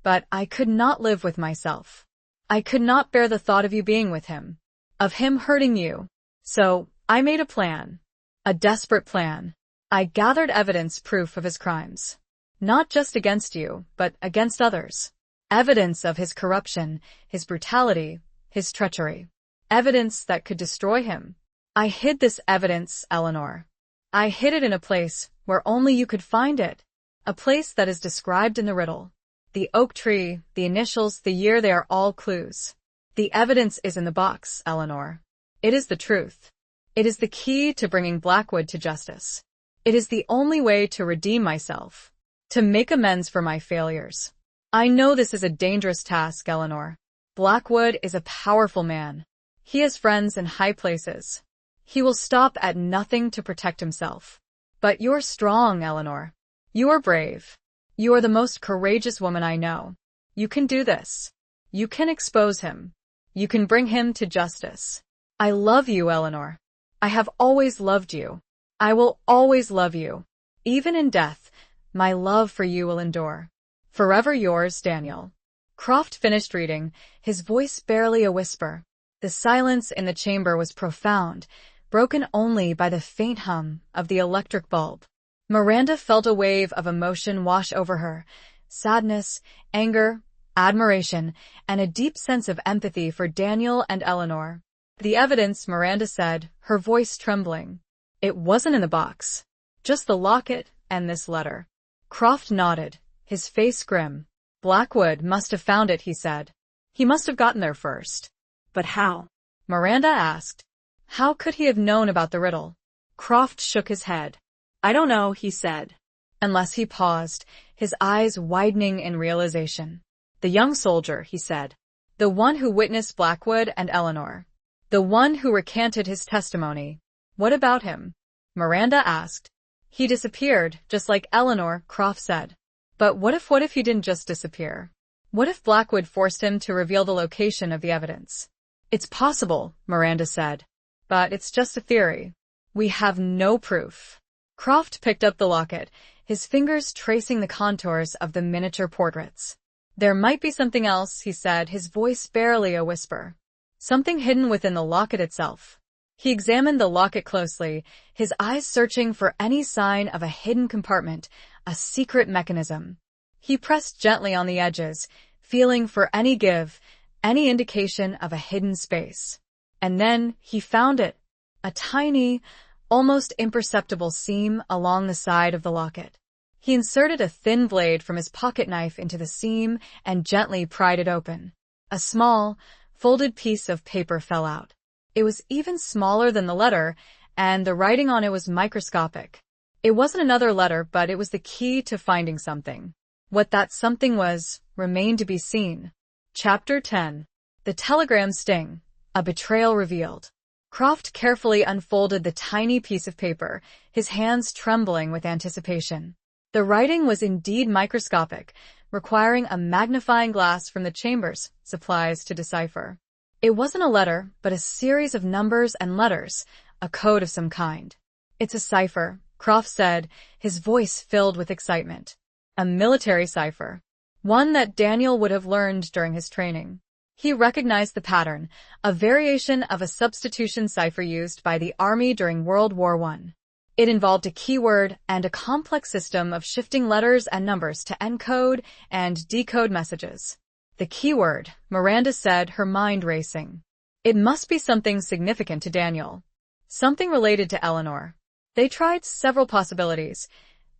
[SPEAKER 1] but I could not live with myself. I could not bear the thought of you being with him, of him hurting you. So, I made a plan. A desperate plan. I gathered evidence proof of his crimes. Not just against you, but against others. Evidence of his corruption, his brutality, his treachery. Evidence that could destroy him. I hid this evidence, Eleanor. I hid it in a place where only you could find it. A place that is described in the riddle. The oak tree, the initials, the year, they are all clues. The evidence is in the box, Eleanor. It is the truth. It is the key to bringing Blackwood to justice. It is the only way to redeem myself. To make amends for my failures. I know this is a dangerous task, Eleanor. Blackwood is a powerful man. He has friends in high places. He will stop at nothing to protect himself. But you're strong, Eleanor. You are brave. You are the most courageous woman I know. You can do this. You can expose him. You can bring him to justice. I love you, Eleanor. I have always loved you. I will always love you. Even in death, my love for you will endure. Forever yours, Daniel. Croft finished reading, his voice barely a whisper. The silence in the chamber was profound, broken only by the faint hum of the electric bulb. Miranda felt a wave of emotion wash over her, sadness, anger, admiration, and a deep sense of empathy for Daniel and Eleanor. The evidence, Miranda said, her voice trembling. It wasn't in the box. Just the locket and this letter. Croft nodded, his face grim. Blackwood must have found it, he said. He must have gotten there first.
[SPEAKER 2] But how?
[SPEAKER 1] Miranda asked. How could he have known about the riddle? Croft shook his head.
[SPEAKER 2] I don't know, he said.
[SPEAKER 1] Unless he paused, his eyes widening in realization. The young soldier, he said. The one who witnessed Blackwood and Eleanor. The one who recanted his testimony. What about him? Miranda asked. He disappeared, just like Eleanor, Croft said. But what if he didn't just disappear? What if Blackwood forced him to reveal the location of the evidence? It's possible, Miranda said. But it's just a theory. We have no proof. Croft picked up the locket, his fingers tracing the contours of the miniature portraits. There might be something else, he said, his voice barely a whisper. Something hidden within the locket itself. He examined the locket closely, his eyes searching for any sign of a hidden compartment, a secret mechanism. He pressed gently on the edges, feeling for any give, any indication of a hidden space. And then he found it, a tiny, almost imperceptible seam along the side of the locket. He inserted a thin blade from his pocket knife into the seam and gently pried it open. A small, folded piece of paper fell out. It was even smaller than the letter, and the writing on it was microscopic. It wasn't another letter, but it was the key to finding something. What that something was remained to be seen. Chapter 10. The Telegram Sting. A Betrayal Revealed. Croft carefully unfolded the tiny piece of paper, his hands trembling with anticipation. The writing was indeed microscopic, requiring a magnifying glass from the chamber's supplies to decipher. It wasn't a letter, but a series of numbers and letters, a code of some kind. It's a cipher, Croft said, his voice filled with excitement. A military cipher. One that Daniel would have learned during his training. He recognized the pattern, a variation of a substitution cipher used by the Army during World War I. It involved a keyword and a complex system of shifting letters and numbers to encode and decode messages. The keyword, Miranda said, her mind racing. It must be something significant to Daniel. Something related to Eleanor. They tried several possibilities.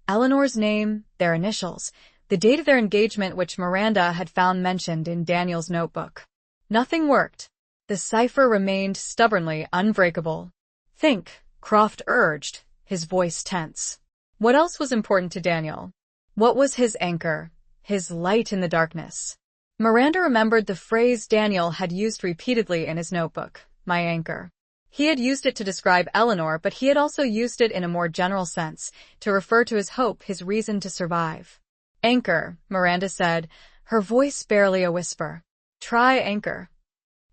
[SPEAKER 1] Eleanor's name, their initials, the date of their engagement which Miranda had found mentioned in Daniel's notebook. Nothing worked. The cipher remained stubbornly unbreakable. Think, Croft urged, his voice tense. What else was important to Daniel? What was his anchor, his light in the darkness? Miranda remembered the phrase Daniel had used repeatedly in his notebook, my anchor. He had used it to describe Eleanor, but he had also used it in a more general sense, to refer to his hope, his reason to survive. Anchor, Miranda said, her voice barely a whisper. Try anchor.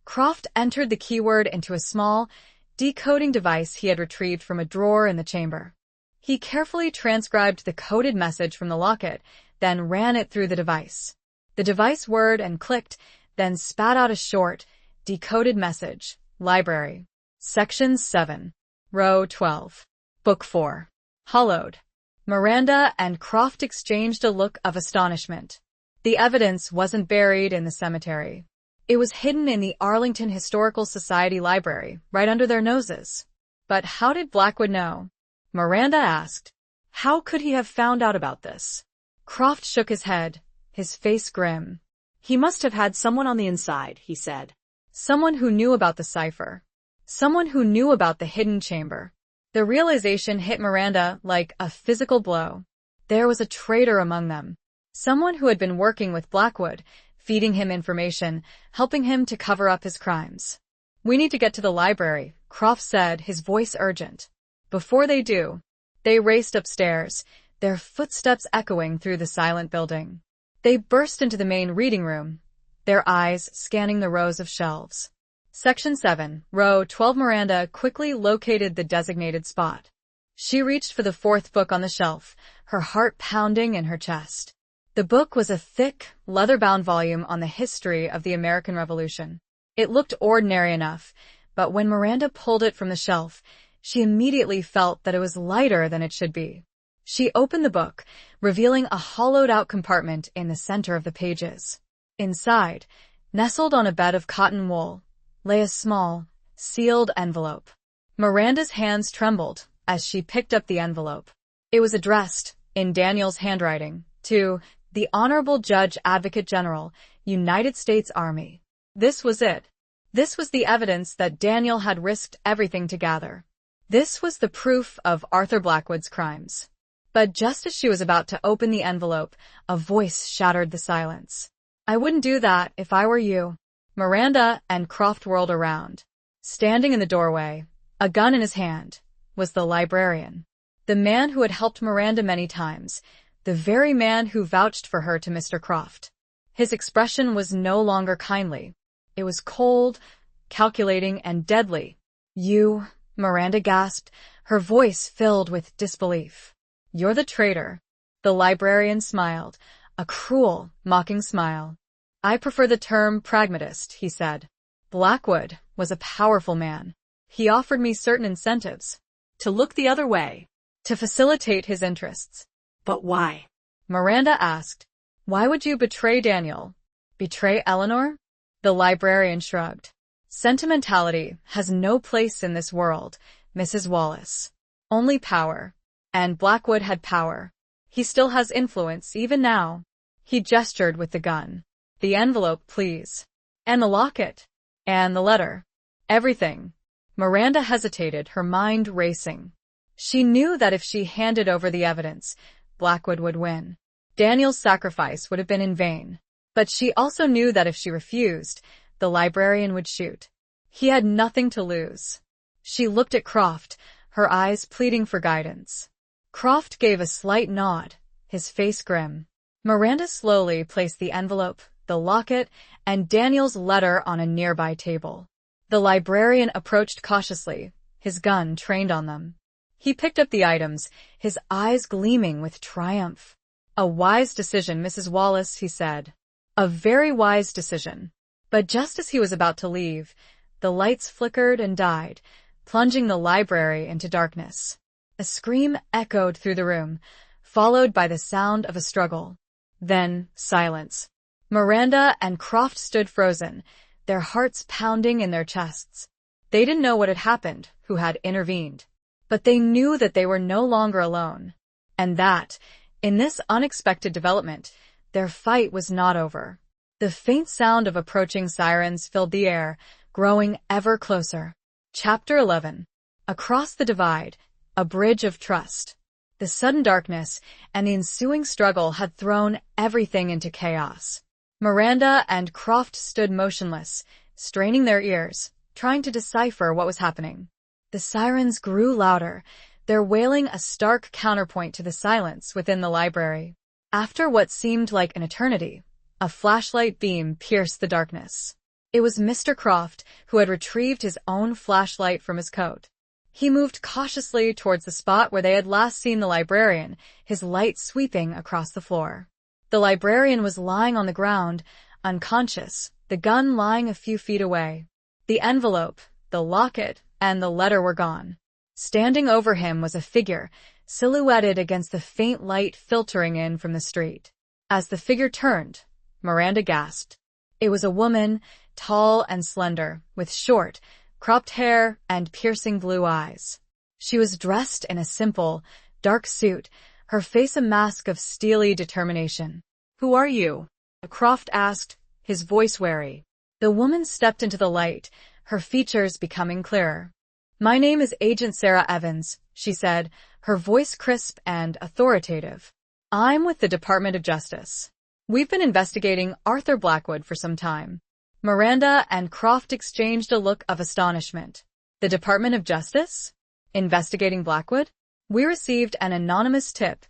[SPEAKER 1] Croft entered the keyword into a small, decoding device he had retrieved from a drawer in the chamber. He carefully transcribed the coded message from the locket, then ran it through the device. The device whirred and clicked, then spat out a short, decoded message. Library. Section 7. Row 12. Book 4. Hollowed. Miranda and Croft exchanged a look of astonishment. The evidence wasn't buried in the cemetery. It was hidden in the Arlington Historical Society library, right under their noses. But how did Blackwood know? Miranda asked. How could he have found out about this? Croft shook his head, his face grim.
[SPEAKER 2] He must have had someone on the inside, he said.
[SPEAKER 1] Someone who knew about the cipher. Someone who knew about the hidden chamber. The realization hit Miranda like a physical blow. There was a traitor among them. Someone who had been working with Blackwood, feeding him information, helping him to cover up his crimes. We need to get to the library, Croft said, his voice urgent. Before they do, they raced upstairs, their footsteps echoing through the silent building. They burst into the main reading room, their eyes scanning the rows of shelves. Section 7, Row 12. Miranda quickly located the designated spot. She reached for the fourth book on the shelf, her heart pounding in her chest. The book was a thick, leather-bound volume on the history of the American Revolution. It looked ordinary enough, but when Miranda pulled it from the shelf, she immediately felt that it was lighter than it should be. She opened the book, revealing a hollowed-out compartment in the center of the pages. Inside, nestled on a bed of cotton wool, lay a small, sealed envelope. Miranda's hands trembled as she picked up the envelope. It was addressed, in Daniel's handwriting, to the Honorable Judge Advocate General, United States Army. This was it. This was the evidence that Daniel had risked everything to gather. This was the proof of Arthur Blackwood's crimes. But just as she was about to open the envelope, a voice shattered the silence. I wouldn't do that if I were you. Miranda and Croft whirled around. Standing in the doorway, a gun in his hand, was the librarian. The man who had helped Miranda many times, the very man who vouched for her to Mr. Croft. His expression was no longer kindly. It was cold, calculating, and deadly. You, Miranda gasped, her voice filled with disbelief. You're the traitor. The librarian smiled, a cruel, mocking smile. I prefer the term pragmatist, he said. Blackwood was a powerful man. He offered me certain incentives.
[SPEAKER 2] To look the other way.
[SPEAKER 1] To facilitate his interests.
[SPEAKER 2] But why?
[SPEAKER 1] Miranda asked. Why would you betray Daniel? Betray Eleanor? The librarian shrugged. Sentimentality has no place in this world, Mrs. Wallace. Only power. And Blackwood had power. He still has influence even now. He gestured with the gun. The envelope, please. And the locket. And the letter. Everything. Miranda hesitated, her mind racing. She knew that if she handed over the evidence, Blackwood would win. Daniel's sacrifice would have been in vain. But she also knew that if she refused, the librarian would shoot. He had nothing to lose. She looked at Croft, her eyes pleading for guidance. Croft gave a slight nod, his face grim. Miranda slowly placed the envelope, the locket, and Daniel's letter on a nearby table. The librarian approached cautiously, his gun trained on them. He picked up the items, his eyes gleaming with triumph. A wise decision, Mrs. Wallace, he said. A very wise decision. But just as he was about to leave, the lights flickered and died, plunging the library into darkness. A scream echoed through the room, followed by the sound of a struggle. Then, silence. Miranda and Croft stood frozen, their hearts pounding in their chests. They didn't know what had happened, who had intervened. But they knew that they were no longer alone. And that, in this unexpected development, their fight was not over. The faint sound of approaching sirens filled the air, growing ever closer. Chapter 11. Across the divide, a bridge of trust. The sudden darkness and the ensuing struggle had thrown everything into chaos. Miranda and Croft stood motionless, straining their ears, trying to decipher what was happening. The sirens grew louder, their wailing a stark counterpoint to the silence within the library. After what seemed like an eternity, a flashlight beam pierced the darkness. It was Mr. Croft, who had retrieved his own flashlight from his coat. He moved cautiously towards the spot where they had last seen the librarian, his light sweeping across the floor. The librarian was lying on the ground, unconscious, the gun lying a few feet away. The envelope, the locket, and the letter were gone. Standing over him was a figure, silhouetted against the faint light filtering in from the street. As the figure turned, Miranda gasped. It was a woman, tall and slender, with short, cropped hair and piercing blue eyes. She was dressed in a simple, dark suit, her face a mask of steely determination. "Who are you?" Croft asked, his voice wary. The woman stepped into the light, her features becoming clearer. "My name is Agent Sarah Evans," she said, her voice crisp and authoritative. "I'm with the Department of Justice. We've been investigating Arthur Blackwood for some time." Miranda and Croft exchanged a look of astonishment. "The Department of Justice? Investigating Blackwood?" "We received an anonymous tip,"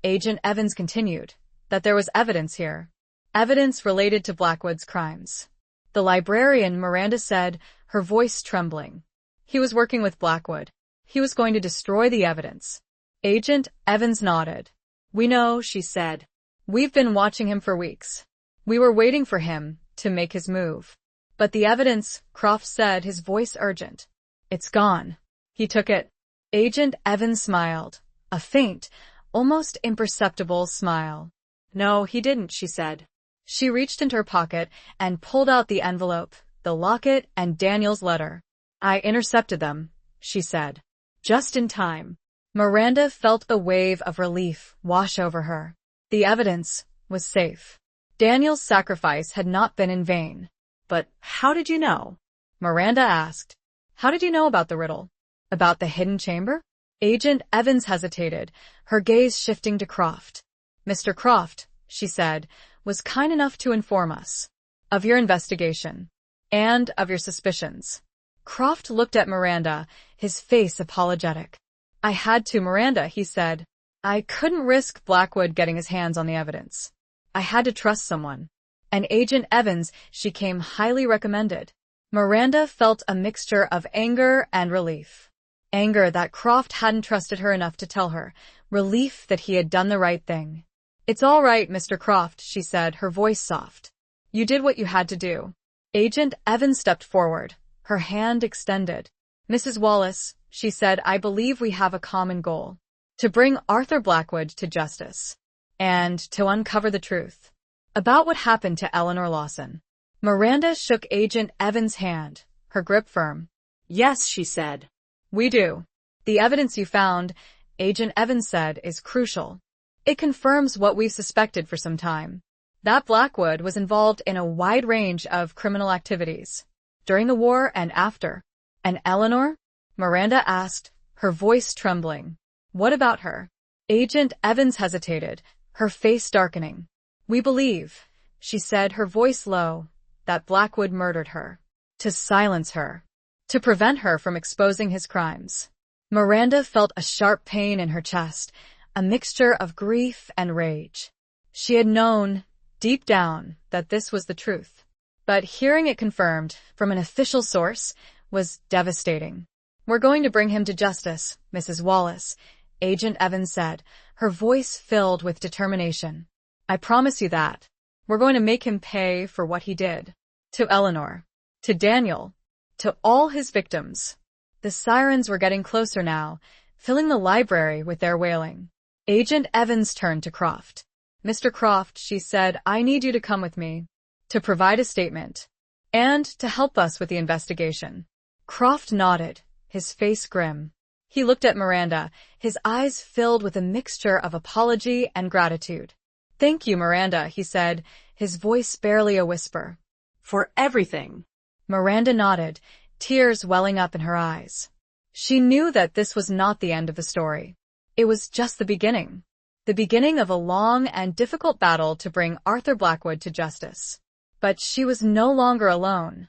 [SPEAKER 1] Agent Evans continued, "that there was evidence here. Evidence related to Blackwood's crimes." The librarian, Miranda said, her voice trembling. "He was working with Blackwood. He was going to destroy the evidence." Agent Evans nodded. "We know," she said. "We've been watching him for weeks. We were waiting for him to make his move." "But the evidence," Croft said, his voice urgent. "It's gone. He took it." Agent Evans smiled, a faint, almost imperceptible smile. "No, he didn't," she said. She reached into her pocket and pulled out the envelope, the locket, and Daniel's letter. "I intercepted them," she said. "Just in time." Miranda felt a wave of relief wash over her. The evidence was safe. Daniel's sacrifice had not been in vain. "But how did you know?" Miranda asked. "How did you know about the riddle? About the hidden chamber?" Agent Evans hesitated, her gaze shifting to Croft. "Mr. Croft," she said, "was kind enough to inform us of your investigation and of your suspicions." Croft looked at Miranda, his face apologetic. "I had to, Miranda," he said. "I couldn't risk Blackwood getting his hands on the evidence. I had to trust someone. And Agent Evans, she came highly recommended." Miranda felt a mixture of anger and relief. Anger that Croft hadn't trusted her enough to tell her, relief that he had done the right thing. "It's all right, Mr. Croft," she said, her voice soft. "You did what you had to do." Agent Evans stepped forward, her hand extended. "Mrs. Wallace," she said, "I believe we have a common goal. To bring Arthur Blackwood to justice. And to uncover the truth about what happened to Eleanor Lawson." Miranda shook Agent Evans' hand, her grip firm. "Yes," she said. "We do. The evidence you found," Agent Evans said, "is crucial. It confirms what we've suspected for some time. That Blackwood was involved in a wide range of criminal activities, during the war and after." "And Eleanor?" Miranda asked, her voice trembling. "What about her?" Agent Evans hesitated, her face darkening. "We believe," she said, her voice low, "that Blackwood murdered her. To silence her. To prevent her from exposing his crimes." Miranda felt a sharp pain in her chest, a mixture of grief and rage. She had known, deep down, that this was the truth. But hearing it confirmed, from an official source, was devastating. "We're going to bring him to justice, Mrs. Wallace," Agent Evans said, her voice filled with determination. "I promise you that. We're going to make him pay for what he did. To Eleanor. To Daniel. To all his victims." The sirens were getting closer now, filling the library with their wailing. Agent Evans turned to Croft. "Mr. Croft," she said, "I need you to come with me. To provide a statement. And to help us with the investigation." Croft nodded, his face grim. He looked at Miranda, his eyes filled with a mixture of apology and gratitude. "Thank you, Miranda," he said, his voice barely a whisper. "For everything." Miranda nodded, tears welling up in her eyes. She knew that this was not the end of the story. It was just the beginning. The beginning of a long and difficult battle to bring Arthur Blackwood to justice. But she was no longer alone.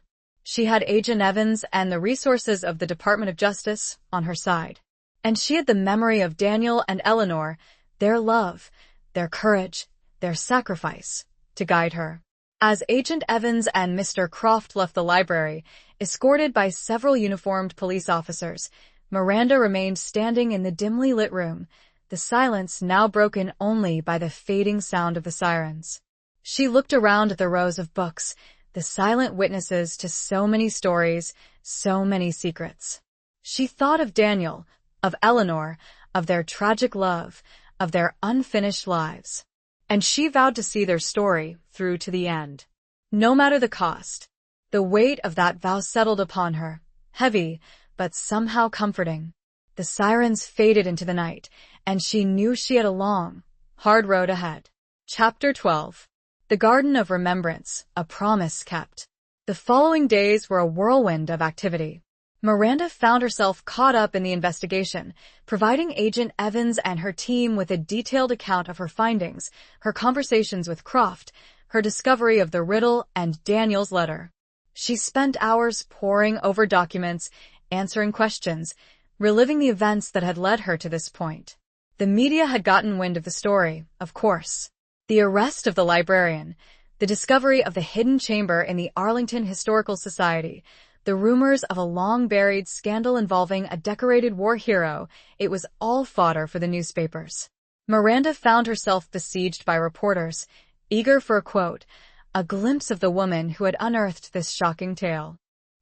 [SPEAKER 1] She had Agent Evans and the resources of the Department of Justice on her side. And she had the memory of Daniel and Eleanor, their love, their courage, their sacrifice, to guide her. As Agent Evans and Mr. Croft left the library, escorted by several uniformed police officers, Miranda remained standing in the dimly lit room, the silence now broken only by the fading sound of the sirens. She looked around at the rows of books, the silent witnesses to so many stories, so many secrets. She thought of Daniel, of Eleanor, of their tragic love, of their unfinished lives. And she vowed to see their story through to the end. No matter the cost. The weight of that vow settled upon her, heavy, but somehow comforting. The sirens faded into the night, and she knew she had a long, hard road ahead. Chapter 12. The Garden of Remembrance, a Promise Kept. The following days were a whirlwind of activity. Miranda found herself caught up in the investigation, providing Agent Evans and her team with a detailed account of her findings, her conversations with Croft, her discovery of the riddle, and Daniel's letter. She spent hours poring over documents, answering questions, reliving the events that had led her to this point. The media had gotten wind of the story, of course. The arrest of the librarian, the discovery of the hidden chamber in the Arlington Historical Society, the rumors of a long-buried scandal involving a decorated war hero, it was all fodder for the newspapers. Miranda found herself besieged by reporters, eager for a quote, a glimpse of the woman who had unearthed this shocking tale.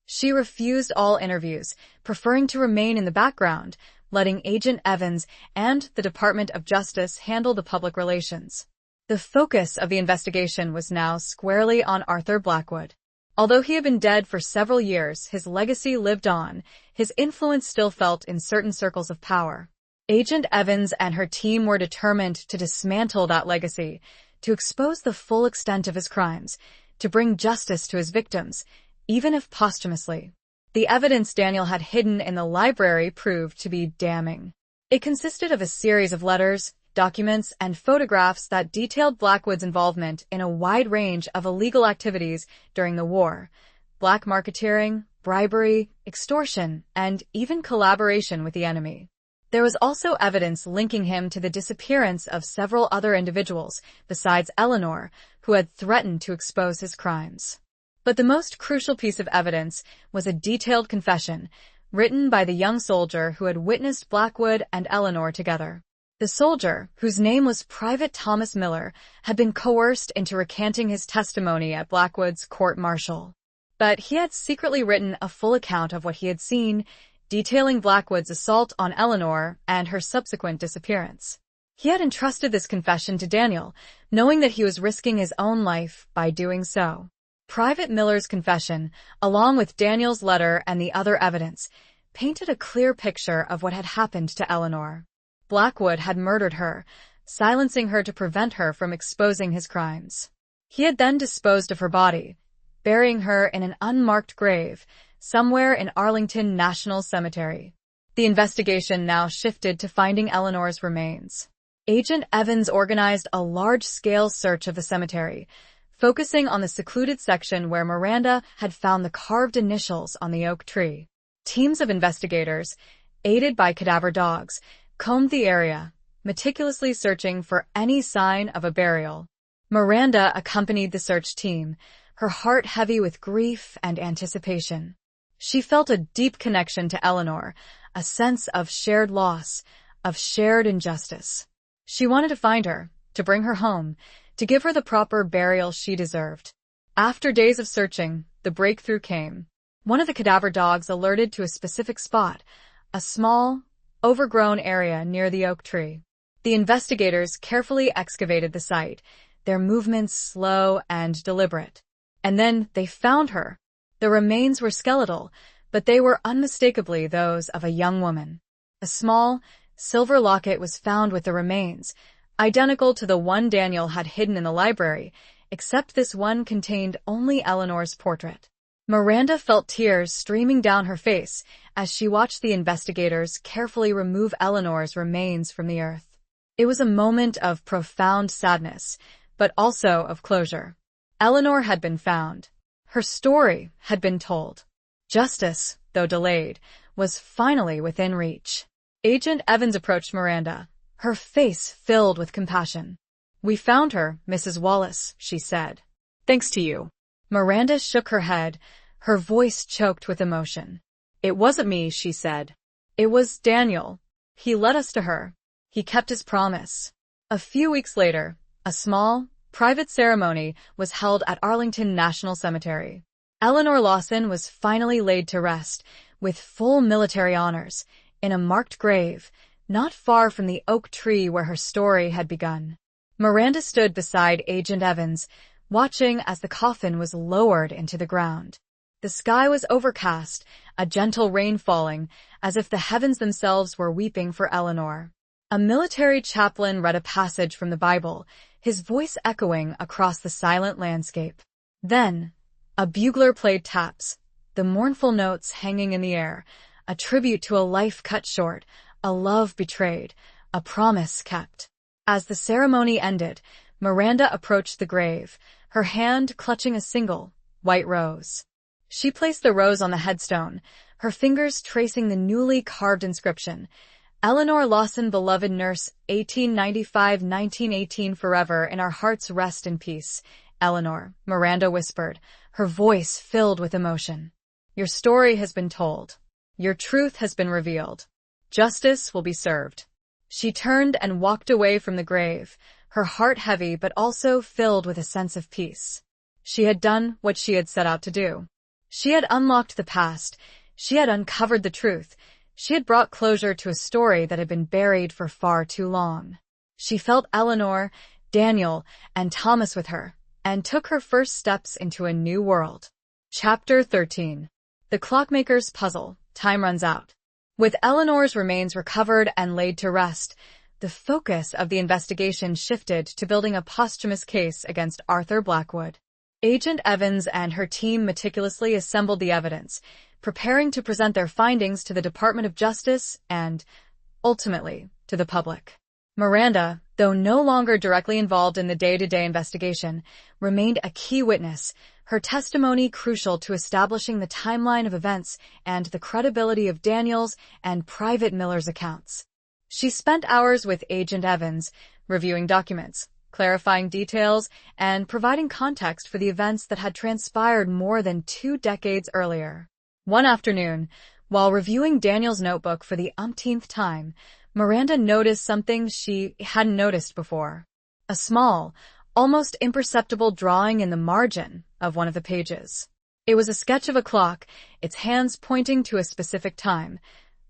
[SPEAKER 1] She refused all interviews, preferring to remain in the background, letting Agent Evans and the Department of Justice handle the public relations. The focus of the investigation was now squarely on Arthur Blackwood. Although he had been dead for several years, his legacy lived on, his influence still felt in certain circles of power. Agent Evans and her team were determined to dismantle that legacy, to expose the full extent of his crimes, to bring justice to his victims, even if posthumously. The evidence Daniel had hidden in the library proved to be damning. It consisted of a series of letters, documents, and photographs that detailed Blackwood's involvement in a wide range of illegal activities during the war: black marketeering, bribery, extortion, and even collaboration with the enemy. There was also evidence linking him to the disappearance of several other individuals, besides Eleanor, who had threatened to expose his crimes. But the most crucial piece of evidence was a detailed confession, written by the young soldier who had witnessed Blackwood and Eleanor together. The soldier, whose name was Private Thomas Miller, had been coerced into recanting his testimony at Blackwood's court-martial. But he had secretly written a full account of what he had seen, detailing Blackwood's assault on Eleanor and her subsequent disappearance. He had entrusted this confession to Daniel, knowing that he was risking his own life by doing so. Private Miller's confession, along with Daniel's letter and the other evidence, painted a clear picture of what had happened to Eleanor. Blackwood had murdered her, silencing her to prevent her from exposing his crimes. He had then disposed of her body, burying her in an unmarked grave, somewhere in Arlington National Cemetery. The investigation now shifted to finding Eleanor's remains. Agent Evans organized a large-scale search of the cemetery, focusing on the secluded section where Miranda had found the carved initials on the oak tree. Teams of investigators, aided by cadaver dogs, combed the area, meticulously searching for any sign of a burial. Miranda accompanied the search team, her heart heavy with grief and anticipation. She felt a deep connection to Eleanor, a sense of shared loss, of shared injustice. She wanted to find her, to bring her home, to give her the proper burial she deserved. After days of searching, the breakthrough came. One of the cadaver dogs alerted to a specific spot, a small, overgrown area near the oak tree. The investigators carefully excavated the site, their movements slow and deliberate. And then they found her. The remains were skeletal, but they were unmistakably those of a young woman. A small, silver locket was found with the remains, identical to the one Daniel had hidden in the library, except this one contained only Eleanor's portrait. Miranda felt tears streaming down her face as she watched the investigators carefully remove Eleanor's remains from the earth. It was a moment of profound sadness, but also of closure. Eleanor had been found. Her story had been told. Justice, though delayed, was finally within reach. Agent Evans approached Miranda, her face filled with compassion. "We found her, Mrs. Wallace," she said.
[SPEAKER 2] "Thanks to you."
[SPEAKER 1] Miranda shook her head, her voice choked with emotion.
[SPEAKER 2] "It wasn't me," she said.
[SPEAKER 1] "It was Daniel. He led us to her. He kept his promise." A few weeks later, a small, private ceremony was held at Arlington National Cemetery. Eleanor Lawson was finally laid to rest, with full military honors, in a marked grave, not far from the oak tree where her story had begun. Miranda stood beside Agent Evans, watching as the coffin was lowered into the ground. The sky was overcast, a gentle rain falling, as if the heavens themselves were weeping for Eleanor. A military chaplain read a passage from the Bible, his voice echoing across the silent landscape. Then, a bugler played taps, the mournful notes hanging in the air, a tribute to a life cut short, a love betrayed, a promise kept. As the ceremony ended, Miranda approached the grave, her hand clutching a single, white rose. She placed the rose on the headstone, her fingers tracing the newly carved inscription, "Eleanor Lawson, beloved nurse, 1895-1918 forever, in our hearts rest in peace." "Eleanor," Miranda whispered, her voice filled with emotion. "Your story has been told. Your truth has been revealed. Justice will be served." She turned and walked away from the grave, her heart heavy but also filled with a sense of peace. She had done what she had set out to do. She had unlocked the past. She had uncovered the truth. She had brought closure to a story that had been buried for far too long. She felt Eleanor, Daniel, and Thomas with her, and took her first steps into a new world. Chapter 13. The Clockmaker's Puzzle. Time runs out. With Eleanor's remains recovered and laid to rest, the focus of the investigation shifted to building a posthumous case against Arthur Blackwood. Agent Evans and her team meticulously assembled the evidence, preparing to present their findings to the Department of Justice and, ultimately, to the public. Miranda, though no longer directly involved in the day-to-day investigation, remained a key witness, her testimony crucial to establishing the timeline of events and the credibility of Daniel's and Private Miller's accounts. She spent hours with Agent Evans, reviewing documents, clarifying details, and providing context for the events that had transpired more than 2 decades earlier. One afternoon, while reviewing Daniel's notebook for the umpteenth time, Miranda noticed something she hadn't noticed before. A small, almost imperceptible drawing in the margin of one of the pages. It was a sketch of a clock, its hands pointing to a specific time,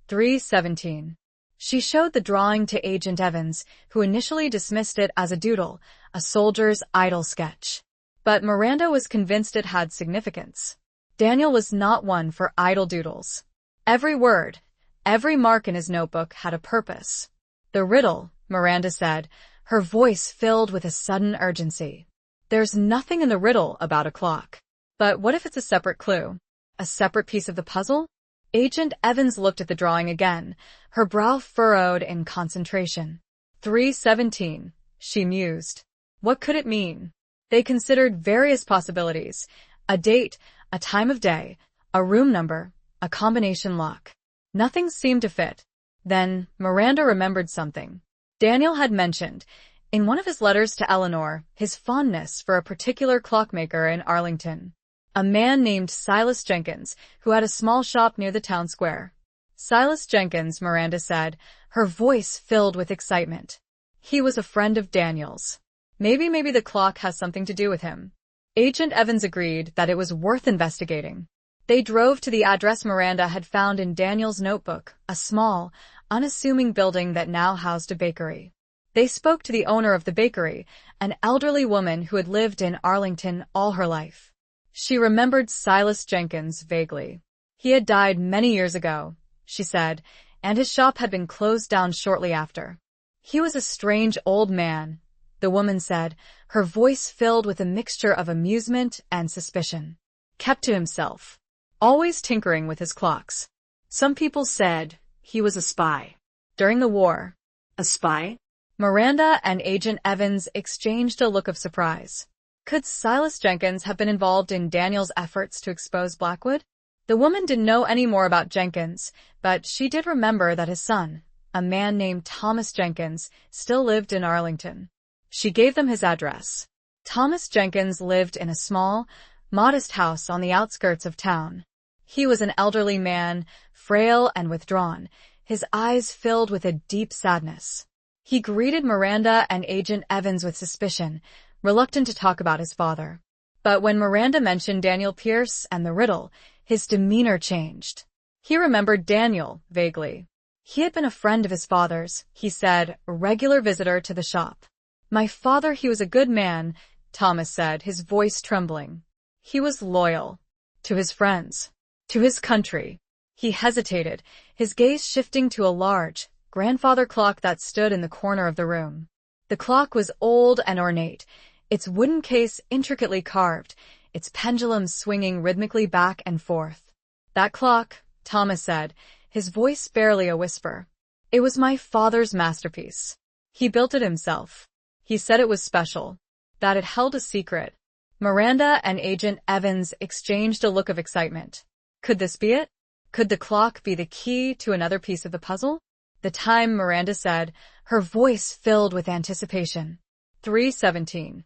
[SPEAKER 1] 3:17. She showed the drawing to Agent Evans, who initially dismissed it as a doodle, a soldier's idle sketch. But Miranda was convinced it had significance. Daniel was not one for idle doodles. Every word, every mark in his notebook had a purpose. "The riddle," Miranda said, her voice filled with a sudden urgency. "There's nothing in the riddle about a clock. But what if it's a separate clue? A separate piece of the puzzle?" Agent Evans looked at the drawing again, her brow furrowed in concentration. 3:17, she mused. What could it mean? They considered various possibilities: a date, a time of day, a room number, a combination lock. Nothing seemed to fit. Then Miranda remembered something. Daniel had mentioned, in one of his letters to Eleanor, his fondness for a particular clockmaker in Arlington. A man named Silas Jenkins, who had a small shop near the town square. Silas Jenkins, Miranda said, her voice filled with excitement. He was a friend of Daniel's. Maybe the clock has something to do with him. Agent Evans agreed that it was worth investigating. They drove to the address Miranda had found in Daniel's notebook, a small, unassuming building that now housed a bakery. They spoke to the owner of the bakery, an elderly woman who had lived in Arlington all her life. She remembered Silas Jenkins vaguely. He had died many years ago, she said, and his shop had been closed down shortly after. He was a strange old man, the woman said, her voice filled with a mixture of amusement and suspicion. Kept to himself, always tinkering with his clocks. Some people said he was a spy. During the war. A spy? Miranda and Agent Evans exchanged a look of surprise. Could Silas Jenkins have been involved in Daniel's efforts to expose Blackwood? The woman didn't know any more about Jenkins, but she did remember that his son, a man named Thomas Jenkins, still lived in Arlington. She gave them his address. Thomas Jenkins lived in a small, modest house on the outskirts of town. He was an elderly man, frail and withdrawn, his eyes filled with a deep sadness. He greeted Miranda and Agent Evans with suspicion, reluctant to talk about his father. But when Miranda mentioned Daniel Pierce and the riddle, his demeanor changed. He remembered Daniel, vaguely. He had been a friend of his father's, he said, a regular visitor to the shop. "My father, he was a good man," Thomas said, his voice trembling. "He was loyal. To his friends. To his country." He hesitated, his gaze shifting to a large, grandfather clock that stood in the corner of the room. The clock was old and ornate, its wooden case intricately carved, its pendulum swinging rhythmically back and forth. "That clock," Thomas said, his voice barely a whisper. "It was my father's masterpiece. He built it himself. He said it was special, that it held a secret." Miranda and Agent Evans exchanged a look of excitement. Could this be it? Could the clock be the key to another piece of the puzzle? "The time," Miranda said, her voice filled with anticipation. 3:17.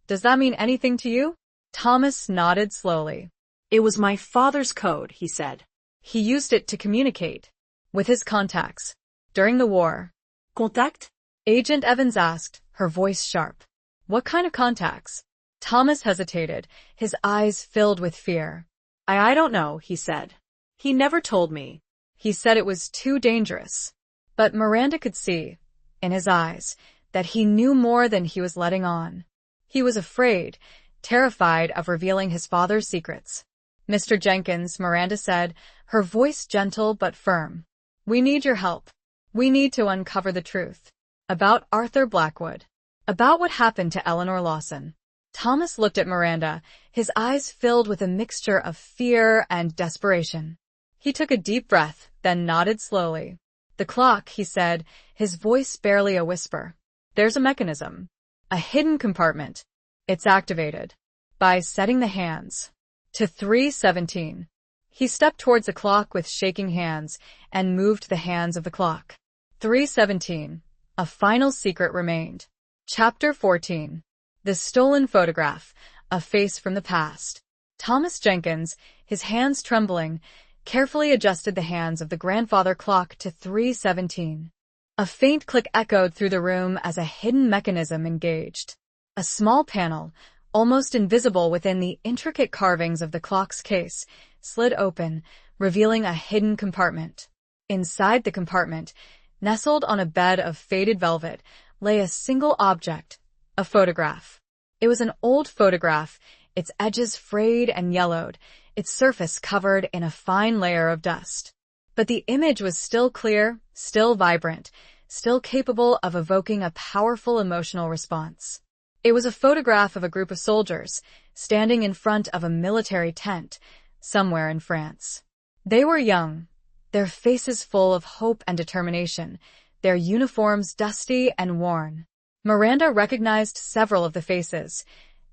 [SPEAKER 1] "Does that mean anything to you?" Thomas nodded slowly.
[SPEAKER 2] "It was my father's code," he said.
[SPEAKER 1] He used it to communicate with his contacts during the war.
[SPEAKER 2] "Contact?"
[SPEAKER 1] Agent Evans asked, her voice sharp. "What kind of contacts?" Thomas hesitated, his eyes filled with fear.
[SPEAKER 2] I don't know," he said. "He never told me."
[SPEAKER 1] He said it was too dangerous. But Miranda could see, in his eyes, that he knew more than he was letting on. He was afraid, terrified of revealing his father's secrets. "Mr. Jenkins," Miranda said, her voice gentle but firm. "We need your help. We need to uncover the truth. About Arthur Blackwood. About what happened to Eleanor Lawson." Thomas looked at Miranda, his eyes filled with a mixture of fear and desperation. He took a deep breath, then nodded slowly. "The clock," he said, his voice barely a whisper. "There's a mechanism. A hidden compartment. It's activated by setting the hands to 3:17. He stepped towards the clock with shaking hands and moved the hands of the clock. 3:17. A final secret remained. Chapter 14. The Stolen Photograph, a Face from the Past. Thomas Jenkins, his hands trembling, carefully adjusted the hands of the grandfather clock to 3:17. A faint click echoed through the room as a hidden mechanism engaged. A small panel, almost invisible within the intricate carvings of the clock's case, slid open, revealing a hidden compartment. Inside the compartment, nestled on a bed of faded velvet, lay a single object, a photograph. It was an old photograph, its edges frayed and yellowed, its surface covered in a fine layer of dust. But the image was still clear, still vibrant, still capable of evoking a powerful emotional response. It was a photograph of a group of soldiers, standing in front of a military tent, somewhere in France. They were young, their faces full of hope and determination, their uniforms dusty and worn. Miranda recognized several of the faces.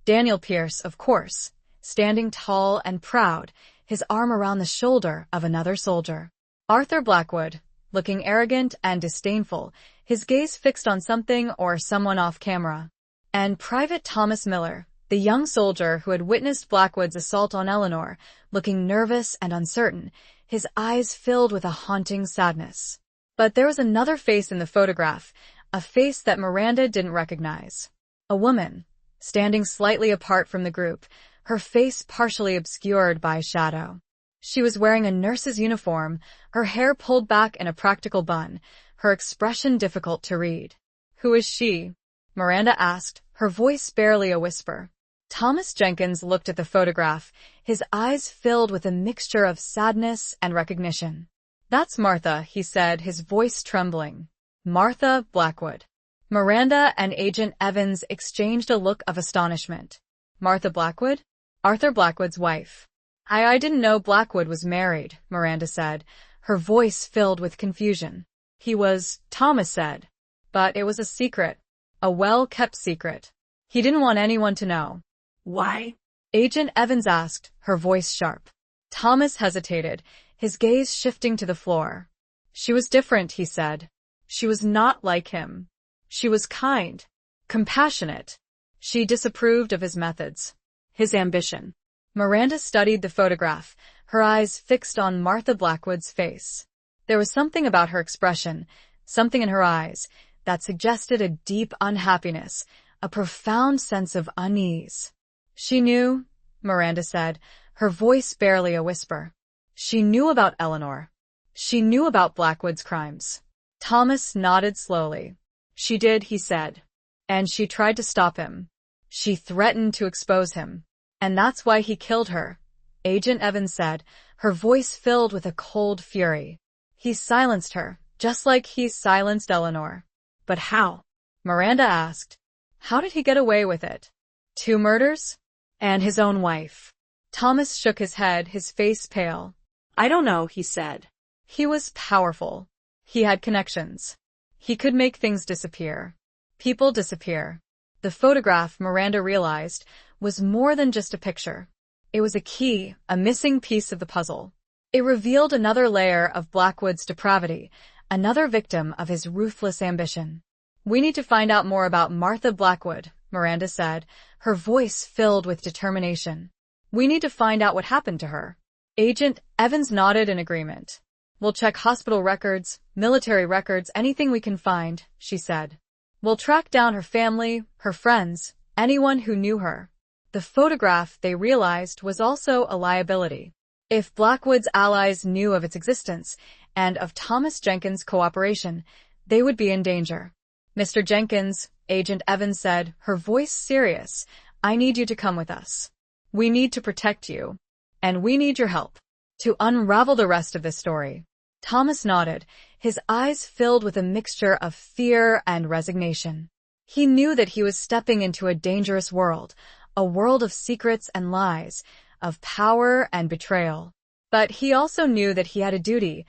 [SPEAKER 1] Daniel Pierce, of course, standing tall and proud, his arm around the shoulder of another soldier. Arthur Blackwood, looking arrogant and disdainful, his gaze fixed on something or someone off camera. And Private Thomas Miller, the young soldier who had witnessed Blackwood's assault on Eleanor, looking nervous and uncertain, his eyes filled with a haunting sadness. But there was another face in the photograph, a face that Miranda didn't recognize. A woman, standing slightly apart from the group, her face partially obscured by a shadow. She was wearing a nurse's uniform, her hair pulled back in a practical bun, her expression difficult to read. "Who is she?" Miranda asked, her voice barely a whisper. Thomas Jenkins looked at the photograph, his eyes filled with a mixture of sadness and recognition. "That's Martha," he said, his voice trembling. "Martha Blackwood." Miranda and Agent Evans exchanged a look of astonishment. "Martha Blackwood?" "Arthur Blackwood's wife." I didn't know Blackwood was married," Miranda said, her voice filled with confusion. "He was," Thomas said. "But it was a secret. A well-kept secret. He didn't want anyone to know."
[SPEAKER 2] Why?
[SPEAKER 1] Agent Evans asked, her voice sharp. Thomas hesitated, his gaze shifting to the floor. She was different, he said. She was not like him. She was kind, compassionate. She disapproved of his methods, his ambition. Miranda studied the photograph, her eyes fixed on Martha Blackwood's face. There was something about her expression, something in her eyes, that suggested a deep unhappiness, a profound sense of unease. She knew, Miranda said, her voice barely a whisper. She knew about Eleanor. She knew about Blackwood's crimes. Thomas nodded slowly. She did, he said. And she tried to stop him. She threatened to expose him. And that's why he killed her, Agent Evans said, her voice filled with a cold fury. He silenced her, just like he silenced Eleanor. But how? Miranda asked. How did he get away with it? 2 murders? And his own wife. Thomas shook his head, his face pale.
[SPEAKER 2] I don't know, he said.
[SPEAKER 1] He was powerful. He had connections. He could make things disappear. People disappear. The photograph, Miranda realized, was more than just a picture. It was a key, a missing piece of the puzzle. It revealed another layer of Blackwood's depravity, another victim of his ruthless ambition. We need to find out more about Martha Blackwood, Miranda said, her voice filled with determination. We need to find out what happened to her. Agent Evans nodded in agreement. We'll check hospital records, military records, anything we can find, she said. We'll track down her family, her friends, anyone who knew her. The photograph, they realized, was also a liability. If Blackwood's allies knew of its existence and of Thomas Jenkins' cooperation, they would be in danger. Mr. Jenkins, Agent Evans said, her voice serious, I need you to come with us. We need to protect you. And we need your help to unravel the rest of this story. Thomas nodded, his eyes filled with a mixture of fear and resignation. He knew that he was stepping into a dangerous world, a world of secrets and lies, of power and betrayal. But he also knew that he had a duty,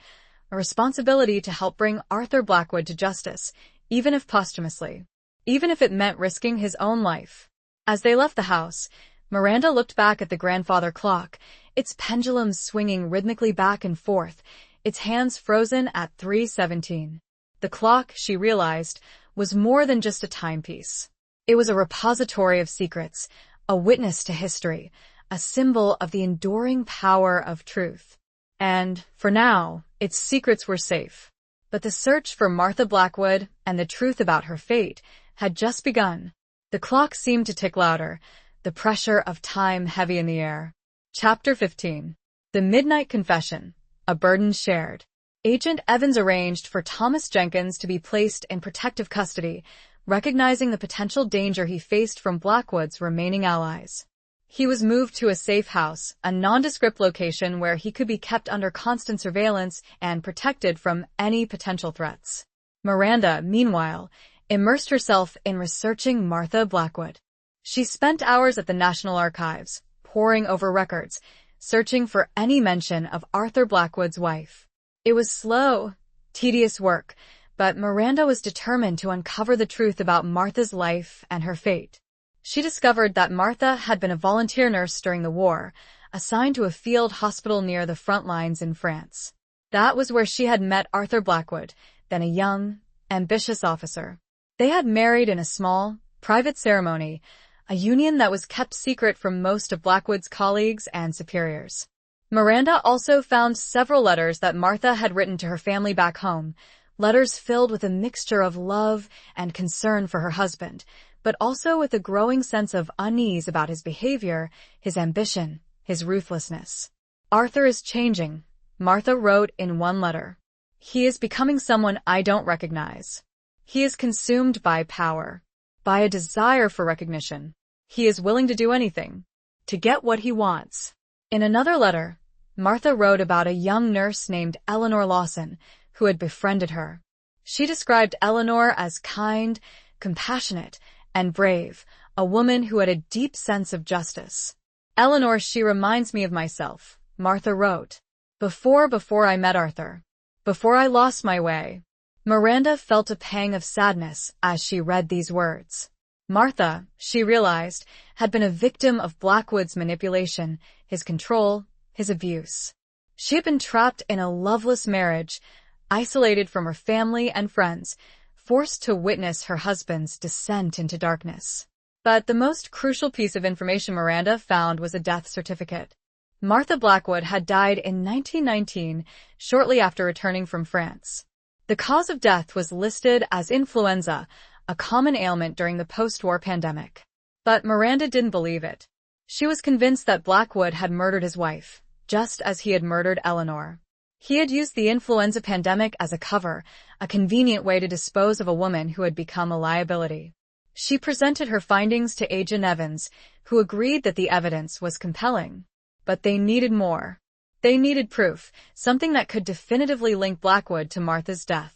[SPEAKER 1] a responsibility to help bring Arthur Blackwood to justice, even if posthumously, even if it meant risking his own life. As they left the house, Miranda looked back at the grandfather clock, its pendulum swinging rhythmically back and forth, its hands frozen at 3:17. The clock, she realized, was more than just a timepiece. It was a repository of secrets, a witness to history, a symbol of the enduring power of truth. And, for now, its secrets were safe. But the search for Martha Blackwood and the truth about her fate had just begun. The clock seemed to tick louder, the pressure of time heavy in the air. Chapter 15. The Midnight Confession, a burden shared. Agent Evans arranged for Thomas Jenkins to be placed in protective custody, recognizing the potential danger he faced from Blackwood's remaining allies. He was moved to a safe house, a nondescript location where he could be kept under constant surveillance and protected from any potential threats. Miranda, meanwhile, immersed herself in researching Martha Blackwood. She spent hours at the National Archives, poring over records, searching for any mention of Arthur Blackwood's wife. It was slow, tedious work, but Miranda was determined to uncover the truth about Martha's life and her fate. She discovered that Martha had been a volunteer nurse during the war, assigned to a field hospital near the front lines in France. That was where she had met Arthur Blackwood, then a young, ambitious officer. They had married in a small, private ceremony, a union that was kept secret from most of Blackwood's colleagues and superiors. Miranda also found several letters that Martha had written to her family back home, letters filled with a mixture of love and concern for her husband, but also with a growing sense of unease about his behavior, his ambition, his ruthlessness. Arthur is changing, Martha wrote in one letter. He is becoming someone I don't recognize. He is consumed by power, by a desire for recognition. He is willing to do anything to get what he wants. In another letter, Martha wrote about a young nurse named Eleanor Lawson who had befriended her. She described Eleanor as kind, compassionate, and brave, a woman who had a deep sense of justice. Eleanor, she reminds me of myself, Martha wrote. Before I met Arthur. Before I lost my way. Miranda felt a pang of sadness as she read these words. Martha, she realized, had been a victim of Blackwood's manipulation, his control, his abuse. She had been trapped in a loveless marriage, isolated from her family and friends, forced to witness her husband's descent into darkness. But the most crucial piece of information Miranda found was a death certificate. Martha Blackwood had died in 1919, shortly after returning from France. The cause of death was listed as influenza, a common ailment during the post-war pandemic. But Miranda didn't believe it. She was convinced that Blackwood had murdered his wife, just as he had murdered Eleanor. He had used the influenza pandemic as a cover, a convenient way to dispose of a woman who had become a liability. She presented her findings to Agent Evans, who agreed that the evidence was compelling. But they needed more. They needed proof, something that could definitively link Blackwood to Martha's death.